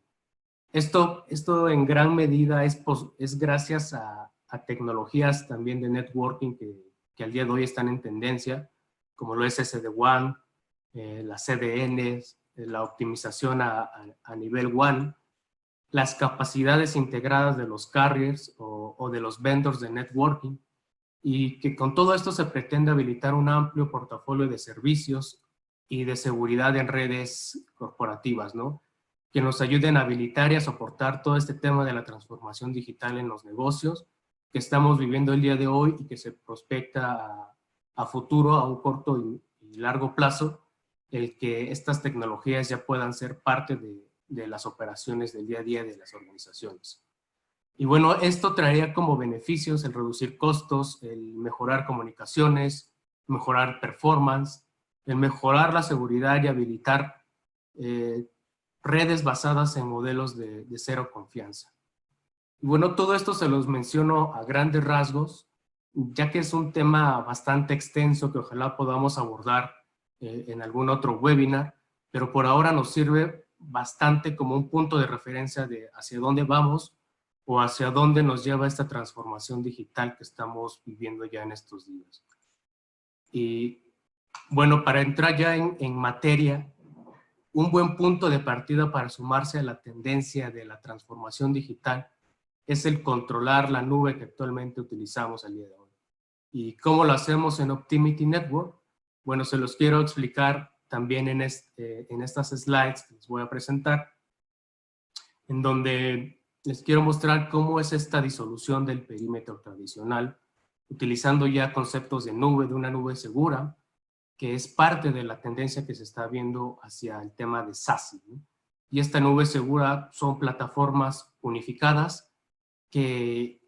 Esto en gran medida es gracias a tecnologías también de networking que al día de hoy están en tendencia, como lo es SD-WAN, las CDNs, la optimización a nivel WAN, las capacidades integradas de los carriers o de los vendors de networking, y que con todo esto se pretende habilitar un amplio portafolio de servicios y de seguridad en redes corporativas, ¿no? Que nos ayuden a habilitar y a soportar todo este tema de la transformación digital en los negocios que estamos viviendo el día de hoy y que se prospecta a futuro, a un corto y largo plazo, el que estas tecnologías ya puedan ser parte de las operaciones del día a día de las organizaciones. Y bueno, esto traería como beneficios el reducir costos, el mejorar comunicaciones, mejorar performance, el mejorar la seguridad y habilitar redes basadas en modelos de cero confianza. Y bueno, todo esto se los menciono a grandes rasgos, ya que es un tema bastante extenso que ojalá podamos abordar en algún otro webinar, pero por ahora nos sirve bastante como un punto de referencia de hacia dónde vamos o hacia dónde nos lleva esta transformación digital que estamos viviendo ya en estos días. Y bueno, para entrar ya en materia, un buen punto de partida para sumarse a la tendencia de la transformación digital es el controlar la nube que actualmente utilizamos el día de hoy. ¿Y cómo lo hacemos en Optimity Network? Bueno, se los quiero explicar también en estas slides que les voy a presentar, en donde les quiero mostrar cómo es esta disolución del perímetro tradicional, utilizando ya conceptos de nube, de una nube segura, que es parte de la tendencia que se está viendo hacia el tema de SASE, ¿no? Y esta nube segura son plataformas unificadas que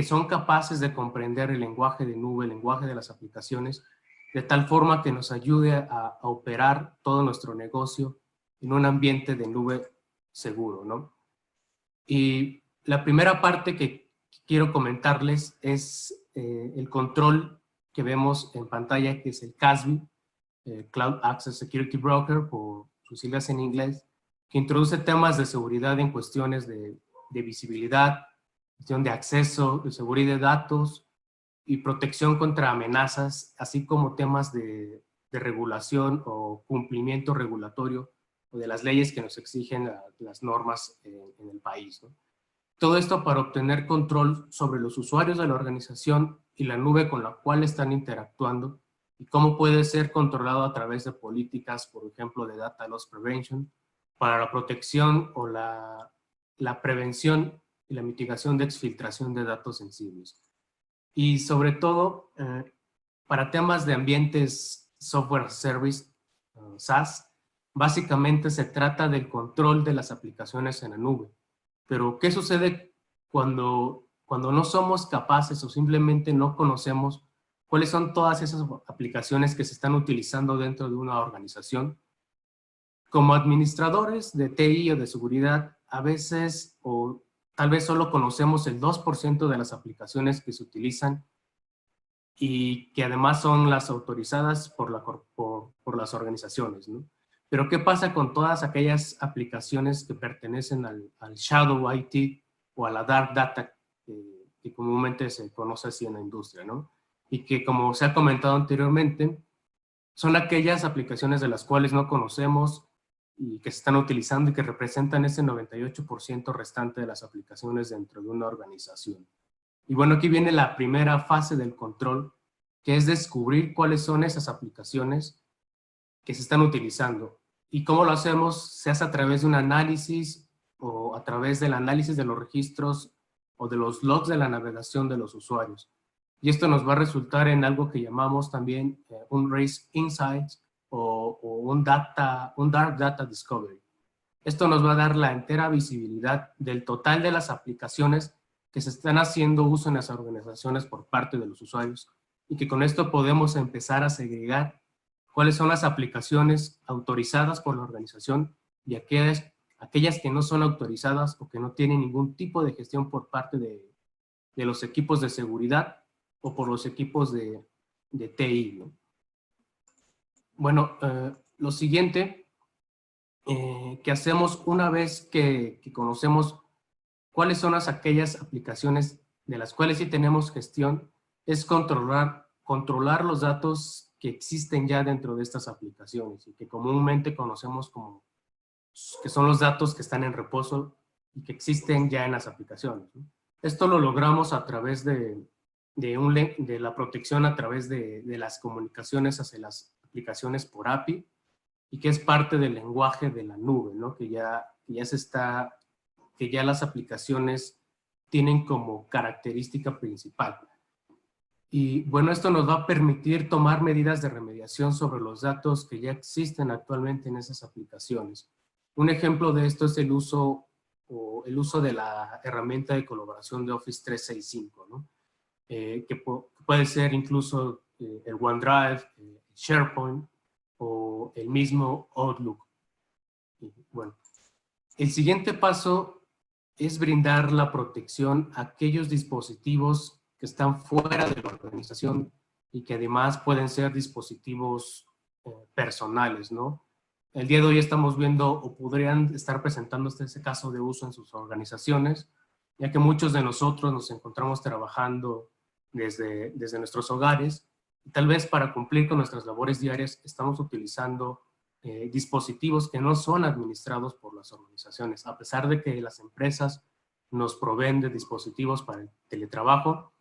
son capaces de comprender el lenguaje de nube, el lenguaje de las aplicaciones, de tal forma que nos ayude a operar todo nuestro negocio en un ambiente de nube seguro, ¿no? Y la primera parte que quiero comentarles es el control que vemos en pantalla, que es el CASB, Cloud Access Security Broker, por sus siglas en inglés, que introduce temas de seguridad en cuestiones de visibilidad, cuestión de acceso, de seguridad de datos y protección contra amenazas, así como temas de regulación o cumplimiento regulatorio o de las leyes que nos exigen las normas en el país, ¿no? Todo esto para obtener control sobre los usuarios de la organización y la nube con la cual están interactuando, y cómo puede ser controlado a través de políticas, por ejemplo, de Data Loss Prevention, para la protección o la prevención y la mitigación de exfiltración de datos sensibles. Y sobre todo, para temas de ambientes Software as a Service, SaaS, básicamente se trata del control de las aplicaciones en la nube. Pero, ¿qué sucede cuando no somos capaces o simplemente no conocemos cuáles son todas esas aplicaciones que se están utilizando dentro de una organización? Como administradores de TI o de seguridad, a veces o tal vez solo conocemos el 2% de las aplicaciones que se utilizan y que además son las autorizadas por las organizaciones, ¿no? Pero ¿qué pasa con todas aquellas aplicaciones que pertenecen al Shadow IT o a la Dark Data, que comúnmente se conoce así en la industria, ¿no? Y que, como se ha comentado anteriormente, son aquellas aplicaciones de las cuales no conocemos y que se están utilizando y que representan ese 98% restante de las aplicaciones dentro de una organización. Y bueno, aquí viene la primera fase del control, que es descubrir cuáles son esas aplicaciones que se están utilizando. ¿Y cómo lo hacemos? Se hace a través de un análisis o a través del análisis de los registros o de los logs de la navegación de los usuarios. Y esto nos va a resultar en algo que llamamos también un Risk Insights o un Dark Data Discovery. Esto nos va a dar la entera visibilidad del total de las aplicaciones que se están haciendo uso en las organizaciones por parte de los usuarios, y que con esto podemos empezar a segregar cuáles son las aplicaciones autorizadas por la organización y aquellas que no son autorizadas o que no tienen ningún tipo de gestión por parte de los equipos de seguridad o por los equipos de TI, ¿no? Bueno, lo siguiente que hacemos una vez que conocemos cuáles son aquellas aplicaciones de las cuales sí tenemos gestión, es controlar los datos que existen ya dentro de estas aplicaciones y que comúnmente conocemos como que son los datos que están en reposo y que existen ya en las aplicaciones, ¿no? Esto lo logramos a través de la protección a través de las comunicaciones hacia las aplicaciones por API y que es parte del lenguaje de la nube, ¿no? Que ya las aplicaciones tienen como característica principal. Y bueno, esto nos va a permitir tomar medidas de remediación sobre los datos que ya existen actualmente en esas aplicaciones. Un ejemplo de esto es el uso de la herramienta de colaboración de Office 365, ¿no? Que puede ser incluso el OneDrive, SharePoint o el mismo Outlook. Y bueno, el siguiente paso es brindar la protección a aquellos dispositivos que están fuera de la organización y que además pueden ser dispositivos personales, ¿no? El día de hoy estamos viendo o podrían estar presentando ese caso de uso en sus organizaciones, ya que muchos de nosotros nos encontramos trabajando desde nuestros hogares y tal vez para cumplir con nuestras labores diarias estamos utilizando dispositivos que no son administrados por las organizaciones. A pesar de que las empresas nos proveen de dispositivos para el teletrabajo,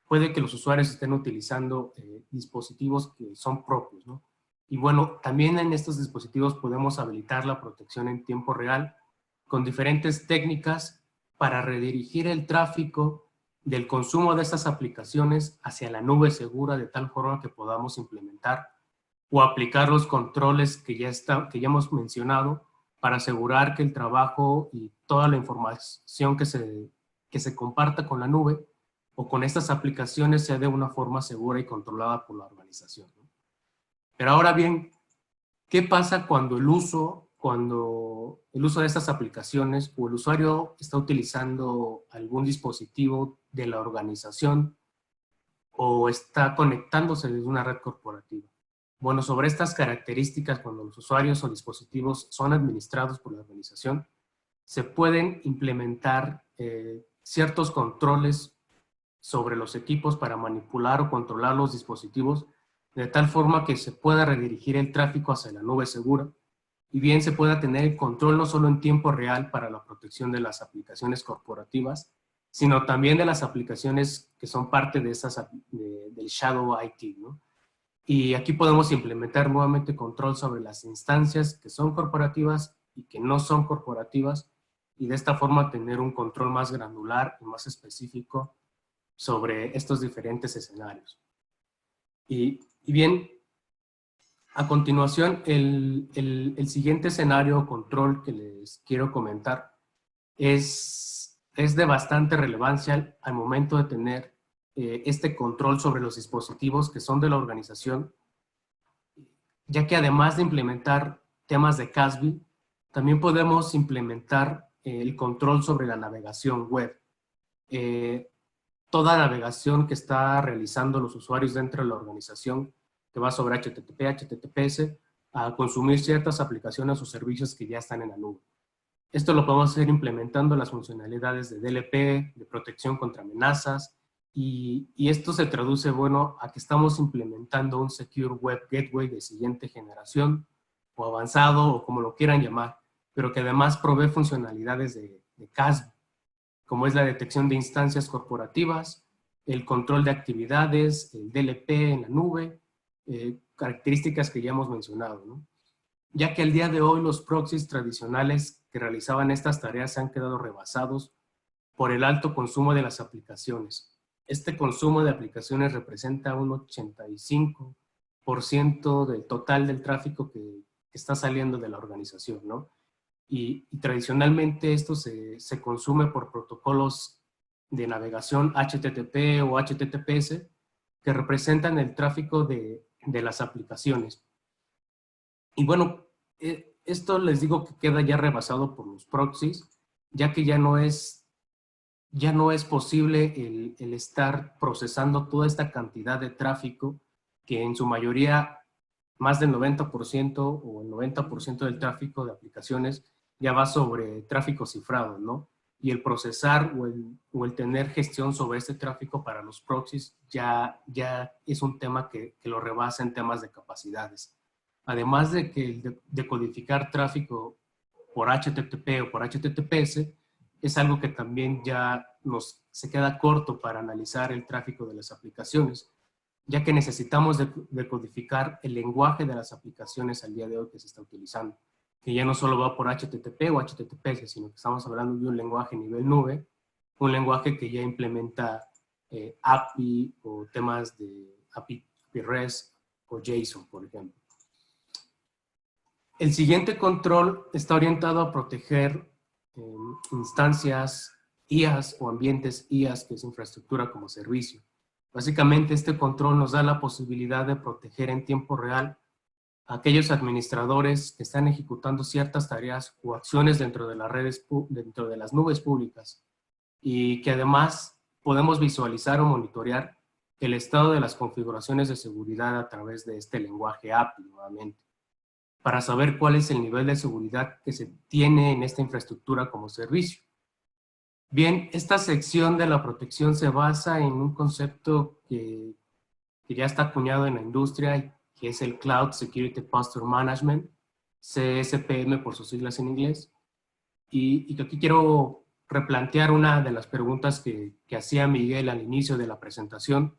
puede que los usuarios estén utilizando dispositivos que son propios, ¿no? Y bueno, también en estos dispositivos podemos habilitar la protección en tiempo real con diferentes técnicas para redirigir el tráfico del consumo de estas aplicaciones hacia la nube segura de tal forma que podamos implementar o aplicar los controles que ya hemos mencionado para asegurar que el trabajo y toda la información que se comparta con la nube o con estas aplicaciones sea de una forma segura y controlada por la organización, ¿no? Pero ahora bien, ¿qué pasa cuando el uso de estas aplicaciones o el usuario está utilizando algún dispositivo de la organización o está conectándose desde una red corporativa? Bueno, sobre estas características, cuando los usuarios o dispositivos son administrados por la organización, se pueden implementar ciertos controles sobre los equipos para manipular o controlar los dispositivos de tal forma que se pueda redirigir el tráfico hacia la nube segura y bien se pueda tener el control no solo en tiempo real para la protección de las aplicaciones corporativas, sino también de las aplicaciones que son parte de del Shadow IT, ¿no? Y aquí podemos implementar nuevamente control sobre las instancias que son corporativas y que no son corporativas y de esta forma tener un control más granular y más específico sobre estos diferentes escenarios. Y bien, a continuación, el siguiente escenario o control que les quiero comentar es de bastante relevancia al momento de tener este control sobre los dispositivos que son de la organización, ya que además de implementar temas de CASB, también podemos implementar el control sobre la navegación web. Toda navegación que está realizando los usuarios dentro de la organización, que va sobre HTTP, HTTPS, a consumir ciertas aplicaciones o servicios que ya están en la nube. Esto lo podemos hacer implementando las funcionalidades de DLP, de protección contra amenazas, y esto se traduce, bueno, a que estamos implementando un Secure Web Gateway de siguiente generación, o avanzado, o como lo quieran llamar, pero que además provee funcionalidades de CASB, como es la detección de instancias corporativas, el control de actividades, el DLP en la nube, características que ya hemos mencionado, ¿no? Ya que al día de hoy los proxies tradicionales que realizaban estas tareas se han quedado rebasados por el alto consumo de las aplicaciones. Este consumo de aplicaciones representa un 85% del total del tráfico que está saliendo de la organización, ¿no? Y tradicionalmente esto se consume por protocolos de navegación HTTP o HTTPS que representan el tráfico de las aplicaciones. Y bueno, esto les digo que queda ya rebasado por los proxies, ya que ya no es posible el estar procesando toda esta cantidad de tráfico, que en su mayoría, más del 90% o el 90% del tráfico de aplicaciones ya va sobre tráfico cifrado, ¿no? Y el procesar o el tener gestión sobre este tráfico para los proxies ya es un tema que lo rebasa en temas de capacidades. Además de que el decodificar tráfico por HTTP o por HTTPS es algo que también ya se queda corto para analizar el tráfico de las aplicaciones, ya que necesitamos decodificar el lenguaje de las aplicaciones al día de hoy que se está utilizando, que ya no solo va por HTTP o HTTPS, sino que estamos hablando de un lenguaje nivel nube, un lenguaje que ya implementa API o temas de API REST o JSON, por ejemplo. El siguiente control está orientado a proteger instancias IaaS o ambientes IaaS, que es infraestructura como servicio. Básicamente, este control nos da la posibilidad de proteger en tiempo real a aquellos administradores que están ejecutando ciertas tareas o acciones dentro de las redes, dentro de las nubes públicas, y que además podemos visualizar o monitorear el estado de las configuraciones de seguridad a través de este lenguaje API, nuevamente, para saber cuál es el nivel de seguridad que se tiene en esta infraestructura como servicio. Bien, esta sección de la protección se basa en un concepto que ya está acuñado en la industria, que es el Cloud Security Posture Management, CSPM por sus siglas en inglés, y que aquí quiero replantear una de las preguntas que hacía Miguel al inicio de la presentación,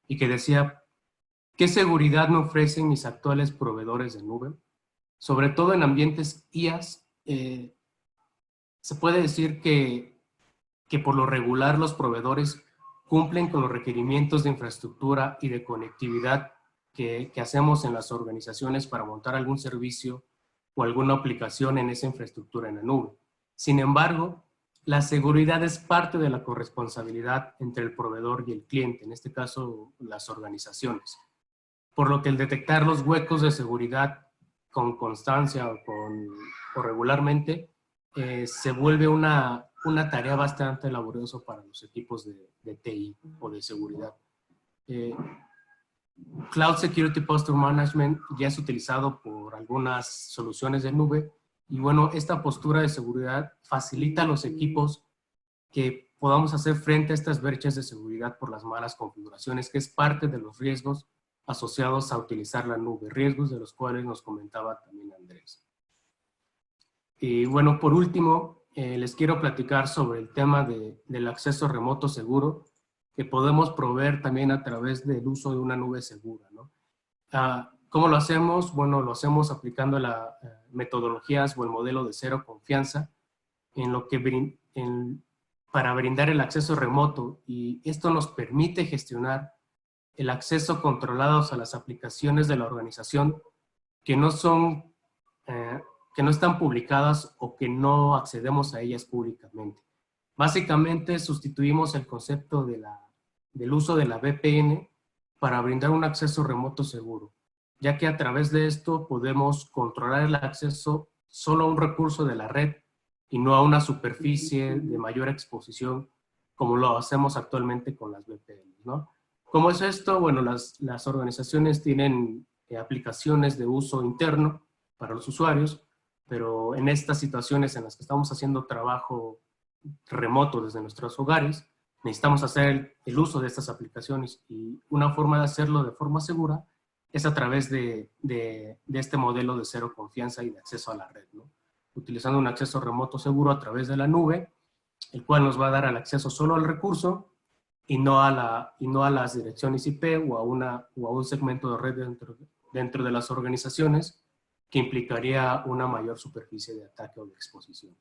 y que decía, ¿qué seguridad me ofrecen mis actuales proveedores de nube? Sobre todo en ambientes IaaS, se puede decir que por lo regular los proveedores cumplen con los requerimientos de infraestructura y de conectividad que hacemos en las organizaciones para montar algún servicio o alguna aplicación en esa infraestructura en la nube. Sin embargo, la seguridad es parte de la corresponsabilidad entre el proveedor y el cliente, en este caso las organizaciones. Por lo que el detectar los huecos de seguridad con constancia o regularmente se vuelve una tarea bastante laboriosa para los equipos de TI o de seguridad. Cloud Security Posture Management ya es utilizado por algunas soluciones de nube, y bueno, esta postura de seguridad facilita a los equipos que podamos hacer frente a estas brechas de seguridad por las malas configuraciones, que es parte de los riesgos asociados a utilizar la nube, riesgos de los cuales nos comentaba también Andrés. Y bueno, por último, les quiero platicar sobre el tema del acceso remoto seguro, que podemos proveer también a través del uso de una nube segura, ¿no? ¿Cómo lo hacemos? Bueno, lo hacemos aplicando las metodologías o el modelo de cero confianza para brindar el acceso remoto, y esto nos permite gestionar el acceso controlado a las aplicaciones de la organización que no están publicadas o que no accedemos a ellas públicamente. Básicamente sustituimos el concepto del uso de la VPN para brindar un acceso remoto seguro, ya que a través de esto podemos controlar el acceso solo a un recurso de la red y no a una superficie de mayor exposición como lo hacemos actualmente con las VPN, ¿no? ¿Cómo es esto? Bueno, las organizaciones tienen aplicaciones de uso interno para los usuarios, pero en estas situaciones en las que estamos haciendo trabajo remoto desde nuestros hogares, necesitamos hacer el uso de estas aplicaciones, y una forma de hacerlo de forma segura es a través de este modelo de cero confianza y de acceso a la red, ¿no? Utilizando un acceso remoto seguro a través de la nube, el cual nos va a dar el acceso solo al recurso y no a las direcciones IP o a un segmento de red dentro de las organizaciones, que implicaría una mayor superficie de ataque o de exposición.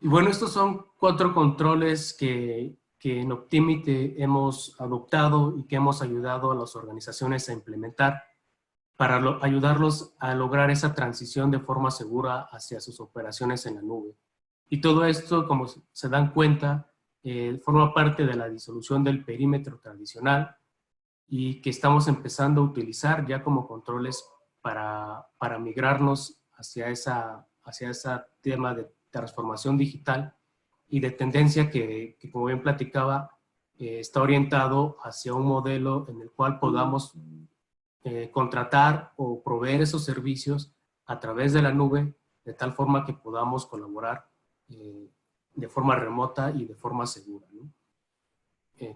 Y bueno, estos son 4 controles que en Optimity hemos adoptado y que hemos ayudado a las organizaciones a implementar para ayudarlos a lograr esa transición de forma segura hacia sus operaciones en la nube. Y todo esto, como se dan cuenta, forma parte de la disolución del perímetro tradicional, y que estamos empezando a utilizar ya como controles para migrarnos hacia ese tema de transformación digital y de tendencia que como bien platicaba, está orientado hacia un modelo en el cual podamos contratar o proveer esos servicios a través de la nube, de tal forma que podamos colaborar de forma remota y de forma segura, ¿no?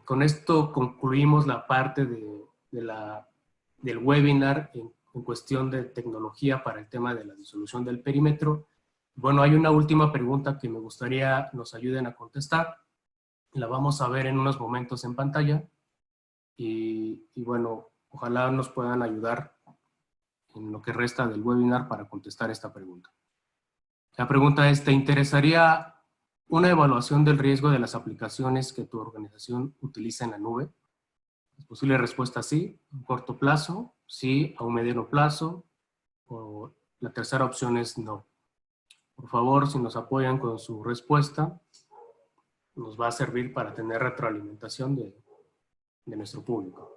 Con esto concluimos la parte del webinar en cuestión de tecnología para el tema de la disolución del perímetro. Bueno, hay una última pregunta que me gustaría nos ayuden a contestar. La vamos a ver en unos momentos en pantalla. Y bueno, ojalá nos puedan ayudar en lo que resta del webinar para contestar esta pregunta. La pregunta es, ¿te interesaría una evaluación del riesgo de las aplicaciones que tu organización utiliza en la nube? Es posible respuesta sí, a un corto plazo, sí, a un mediano plazo, o la tercera opción es no. Por favor, si nos apoyan con su respuesta, nos va a servir para tener retroalimentación de nuestro público.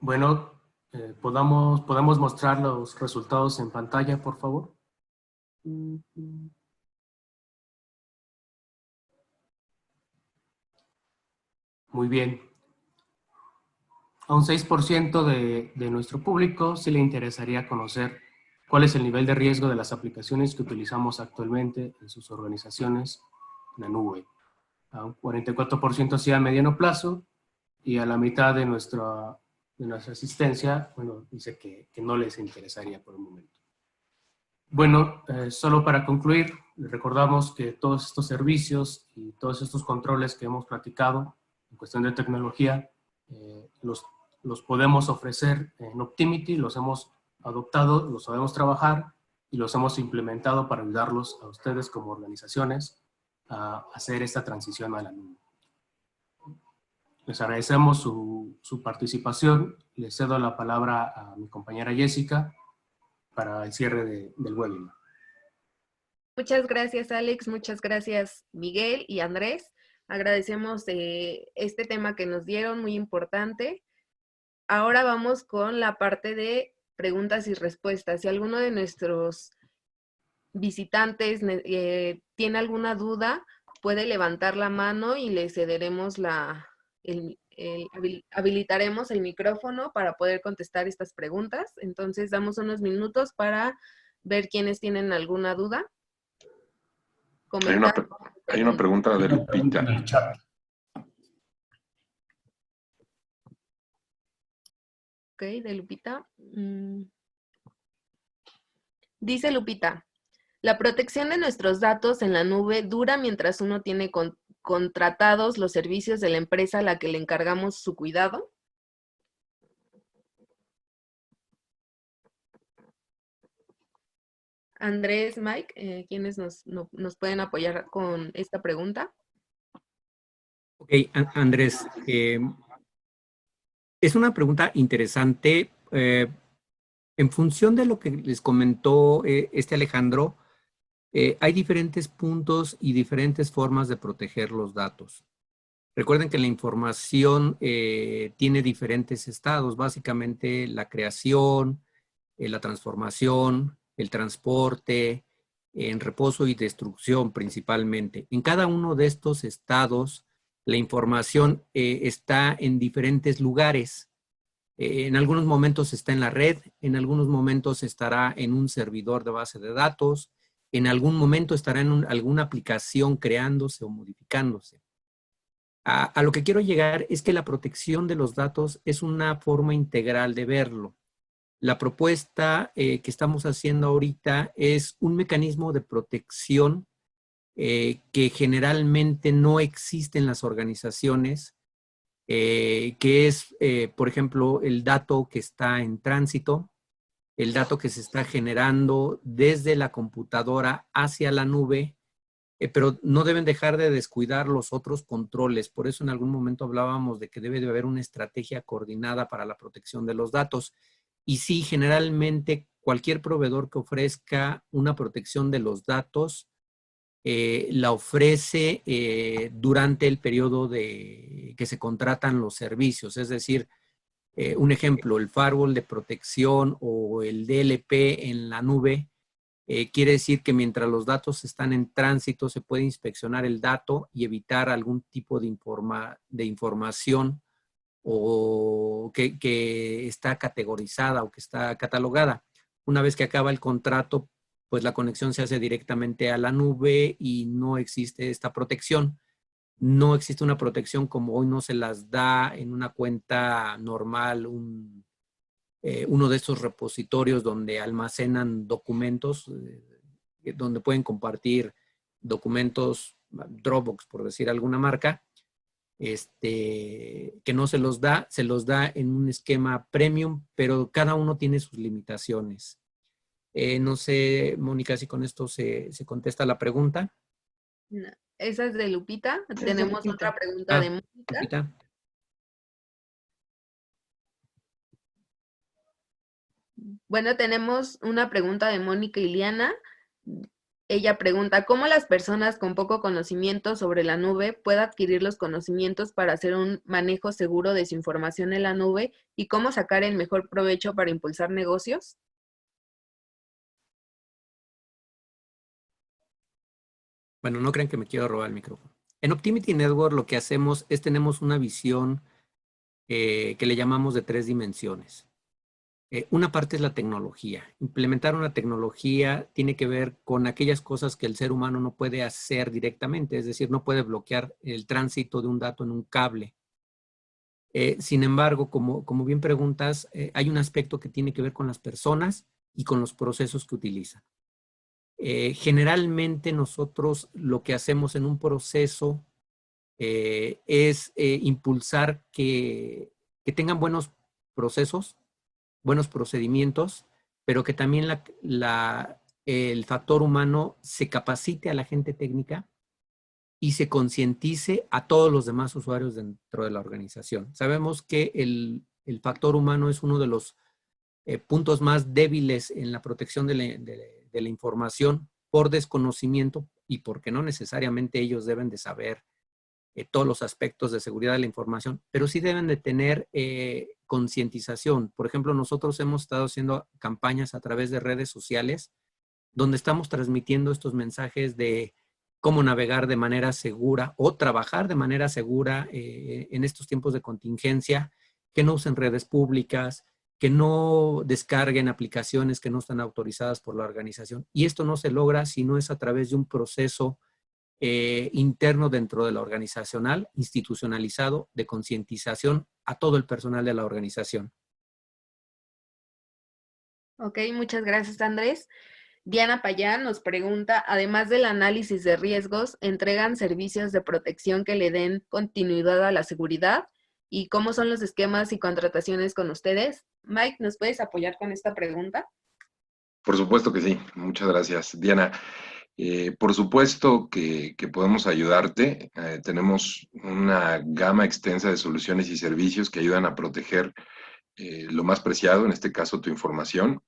Bueno, ¿podemos mostrar los resultados en pantalla, por favor? Muy bien. A un 6% de nuestro público sí le interesaría conocer cuál es el nivel de riesgo de las aplicaciones que utilizamos actualmente en sus organizaciones en la nube. A un 44% sí a mediano plazo y a la mitad de nuestra asistencia, bueno, dice que no les interesaría por el momento. Bueno, solo para concluir, les recordamos que todos estos servicios y todos estos controles que hemos platicado en cuestión de tecnología, los podemos ofrecer en Optimity, los hemos adoptado, los sabemos trabajar y los hemos implementado para ayudarlos a ustedes como organizaciones a hacer esta transición a la nube. Les agradecemos su participación. Les cedo la palabra a mi compañera Jessica para el cierre del webinar. Muchas gracias, Alex. Muchas gracias, Miguel y Andrés. Agradecemos este tema que nos dieron, muy importante. Ahora vamos con la parte de preguntas y respuestas. Si alguno de nuestros visitantes tiene alguna duda, puede levantar la mano y le cederemos habilitaremos el micrófono para poder contestar estas preguntas. Entonces, damos unos minutos para ver quiénes tienen alguna duda. Hay una pregunta de Lupita. En el chat. Ok, de Lupita. Dice Lupita, ¿la protección de nuestros datos en la nube dura mientras uno tiene contratados los servicios de la empresa a la que le encargamos su cuidado? Andrés, Mike, ¿quiénes nos pueden apoyar con esta pregunta? Ok, Andrés, es una pregunta interesante. En función de lo que les comentó Alejandro, hay diferentes puntos y diferentes formas de proteger los datos. Recuerden que la información tiene diferentes estados, básicamente la creación, la transformación, el transporte, en reposo y destrucción principalmente. En cada uno de estos estados, la información está en diferentes lugares. En algunos momentos está en la red, en algunos momentos estará en un servidor de base de datos, en algún momento estará en alguna aplicación creándose o modificándose. A lo que quiero llegar es que la protección de los datos es una forma integral de verlo. La propuesta que estamos haciendo ahorita es un mecanismo de protección que generalmente no existe en las organizaciones, que es, por ejemplo, el dato que está en tránsito, el dato que se está generando desde la computadora hacia la nube, pero no deben dejar de descuidar los otros controles. Por eso en algún momento hablábamos de que debe de haber una estrategia coordinada para la protección de los datos. Y sí, generalmente cualquier proveedor que ofrezca una protección de los datos la ofrece durante el periodo de que se contratan los servicios. Es decir, un ejemplo, el firewall de protección o el DLP en la nube quiere decir que mientras los datos están en tránsito se puede inspeccionar el dato y evitar algún tipo de información o que está categorizada o que está catalogada. Una vez que acaba el contrato, pues la conexión se hace directamente a la nube y no existe esta protección. No existe una protección como hoy no se las da en una cuenta normal, uno de estos repositorios donde almacenan documentos, donde pueden compartir documentos, Dropbox, por decir alguna marca, que no se los da en un esquema premium, pero cada uno tiene sus limitaciones. No sé, Mónica, si con esto se contesta la pregunta. No, esa es de Lupita. Es de Tenemos Lupita. otra pregunta de Mónica. Lupita. Bueno, tenemos una pregunta de Mónica Iliana. Ella pregunta, ¿cómo las personas con poco conocimiento sobre la nube pueden adquirir los conocimientos para hacer un manejo seguro de su información en la nube y cómo sacar el mejor provecho para impulsar negocios? Bueno, no crean que me quiero robar el micrófono. En Optimity Network lo que hacemos es tenemos una visión que le llamamos de 3 dimensiones. Una parte es la tecnología. Implementar una tecnología tiene que ver con aquellas cosas que el ser humano no puede hacer directamente, es decir, no puede bloquear el tránsito de un dato en un cable. Sin embargo, como bien preguntas, hay un aspecto que tiene que ver con las personas y con los procesos que utilizan. Generalmente nosotros lo que hacemos en un proceso es impulsar que tengan buenos procesos, buenos procedimientos, pero que también el factor humano se capacite a la gente técnica y se concientice a todos los demás usuarios dentro de la organización. Sabemos que el factor humano es uno de los puntos más débiles en la protección de la información por desconocimiento y porque no necesariamente ellos deben de saber todos los aspectos de seguridad de la información, pero sí deben de tener concientización. Por ejemplo, nosotros hemos estado haciendo campañas a través de redes sociales donde estamos transmitiendo estos mensajes de cómo navegar de manera segura o trabajar de manera segura en estos tiempos de contingencia, que no usen redes públicas, que no descarguen aplicaciones que no están autorizadas por la organización. Y esto no se logra si no es a través de un proceso interno dentro de la organizacional, institucionalizado, de concientización a todo el personal de la organización. Ok, muchas gracias, Andrés. Diana Payán nos pregunta, además del análisis de riesgos, ¿entregan servicios de protección que le den continuidad a la seguridad? ¿Y cómo son los esquemas y contrataciones con ustedes? Mike, ¿nos puedes apoyar con esta pregunta? Por supuesto que sí. Muchas gracias, Diana. Por supuesto que podemos ayudarte. Tenemos una gama extensa de soluciones y servicios que ayudan a proteger lo más preciado, en este caso tu información.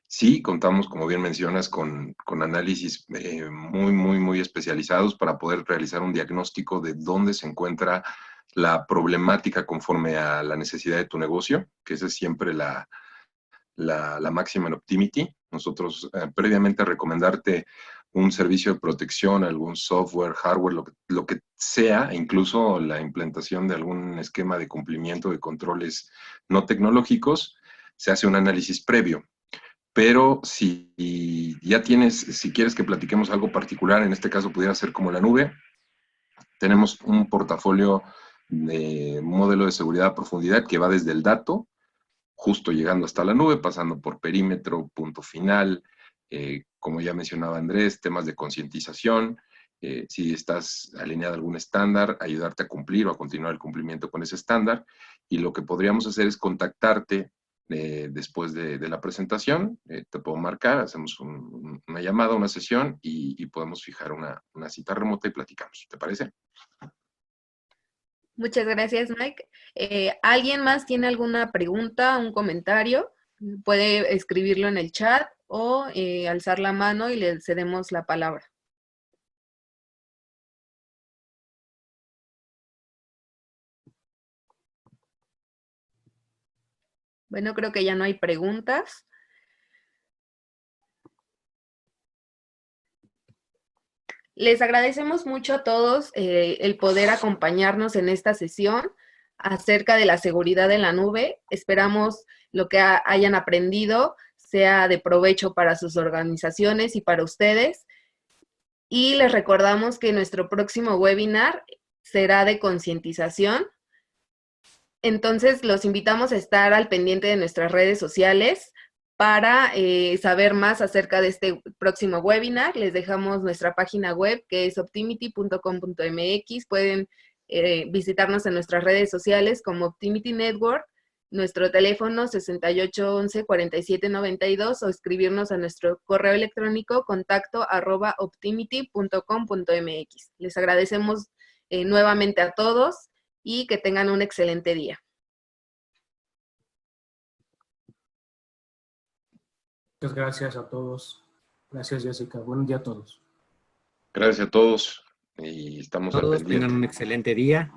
Sí, contamos, como bien mencionas, con análisis muy especializados para poder realizar un diagnóstico de dónde se encuentra la problemática conforme a la necesidad de tu negocio, que esa es siempre la máxima en Optimity. Nosotros previamente recomendarte un servicio de protección, algún software, hardware, lo que sea, incluso la implementación de algún esquema de cumplimiento de controles no tecnológicos, se hace un análisis previo. Pero si ya si quieres que platiquemos algo particular, en este caso pudiera ser como la nube, tenemos un portafolio de modelo de seguridad a profundidad que va desde el dato, justo llegando hasta la nube, pasando por perímetro, punto final, como ya mencionaba Andrés, temas de concientización, si estás alineado a algún estándar, ayudarte a cumplir o a continuar el cumplimiento con ese estándar. Y lo que podríamos hacer es contactarte después de la presentación. Te puedo marcar, hacemos una llamada, una sesión y podemos fijar una cita remota y platicamos. ¿Te parece? Muchas gracias, Mike. ¿Alguien más tiene alguna pregunta, un comentario? Puede escribirlo en el chat o alzar la mano y le cedemos la palabra. Bueno, creo que ya no hay preguntas. Les agradecemos mucho a todos el poder acompañarnos en esta sesión acerca de la seguridad en la nube. Esperamos lo que hayan aprendido sea de provecho para sus organizaciones y para ustedes. Y les recordamos que nuestro próximo webinar será de concientización. Entonces, los invitamos a estar al pendiente de nuestras redes sociales para saber más acerca de este próximo webinar. Les dejamos nuestra página web, que es optimity.com.mx. Pueden visitarnos en nuestras redes sociales como Optimity Network, nuestro teléfono 6811-4792 o escribirnos a nuestro correo electrónico contacto@optimity.com.mx. Les agradecemos nuevamente a todos y que tengan un excelente día. Muchas gracias a todos. Gracias, Jessica. Buen día a todos. Gracias a todos y estamos al Todos pendiente. tengan un excelente día.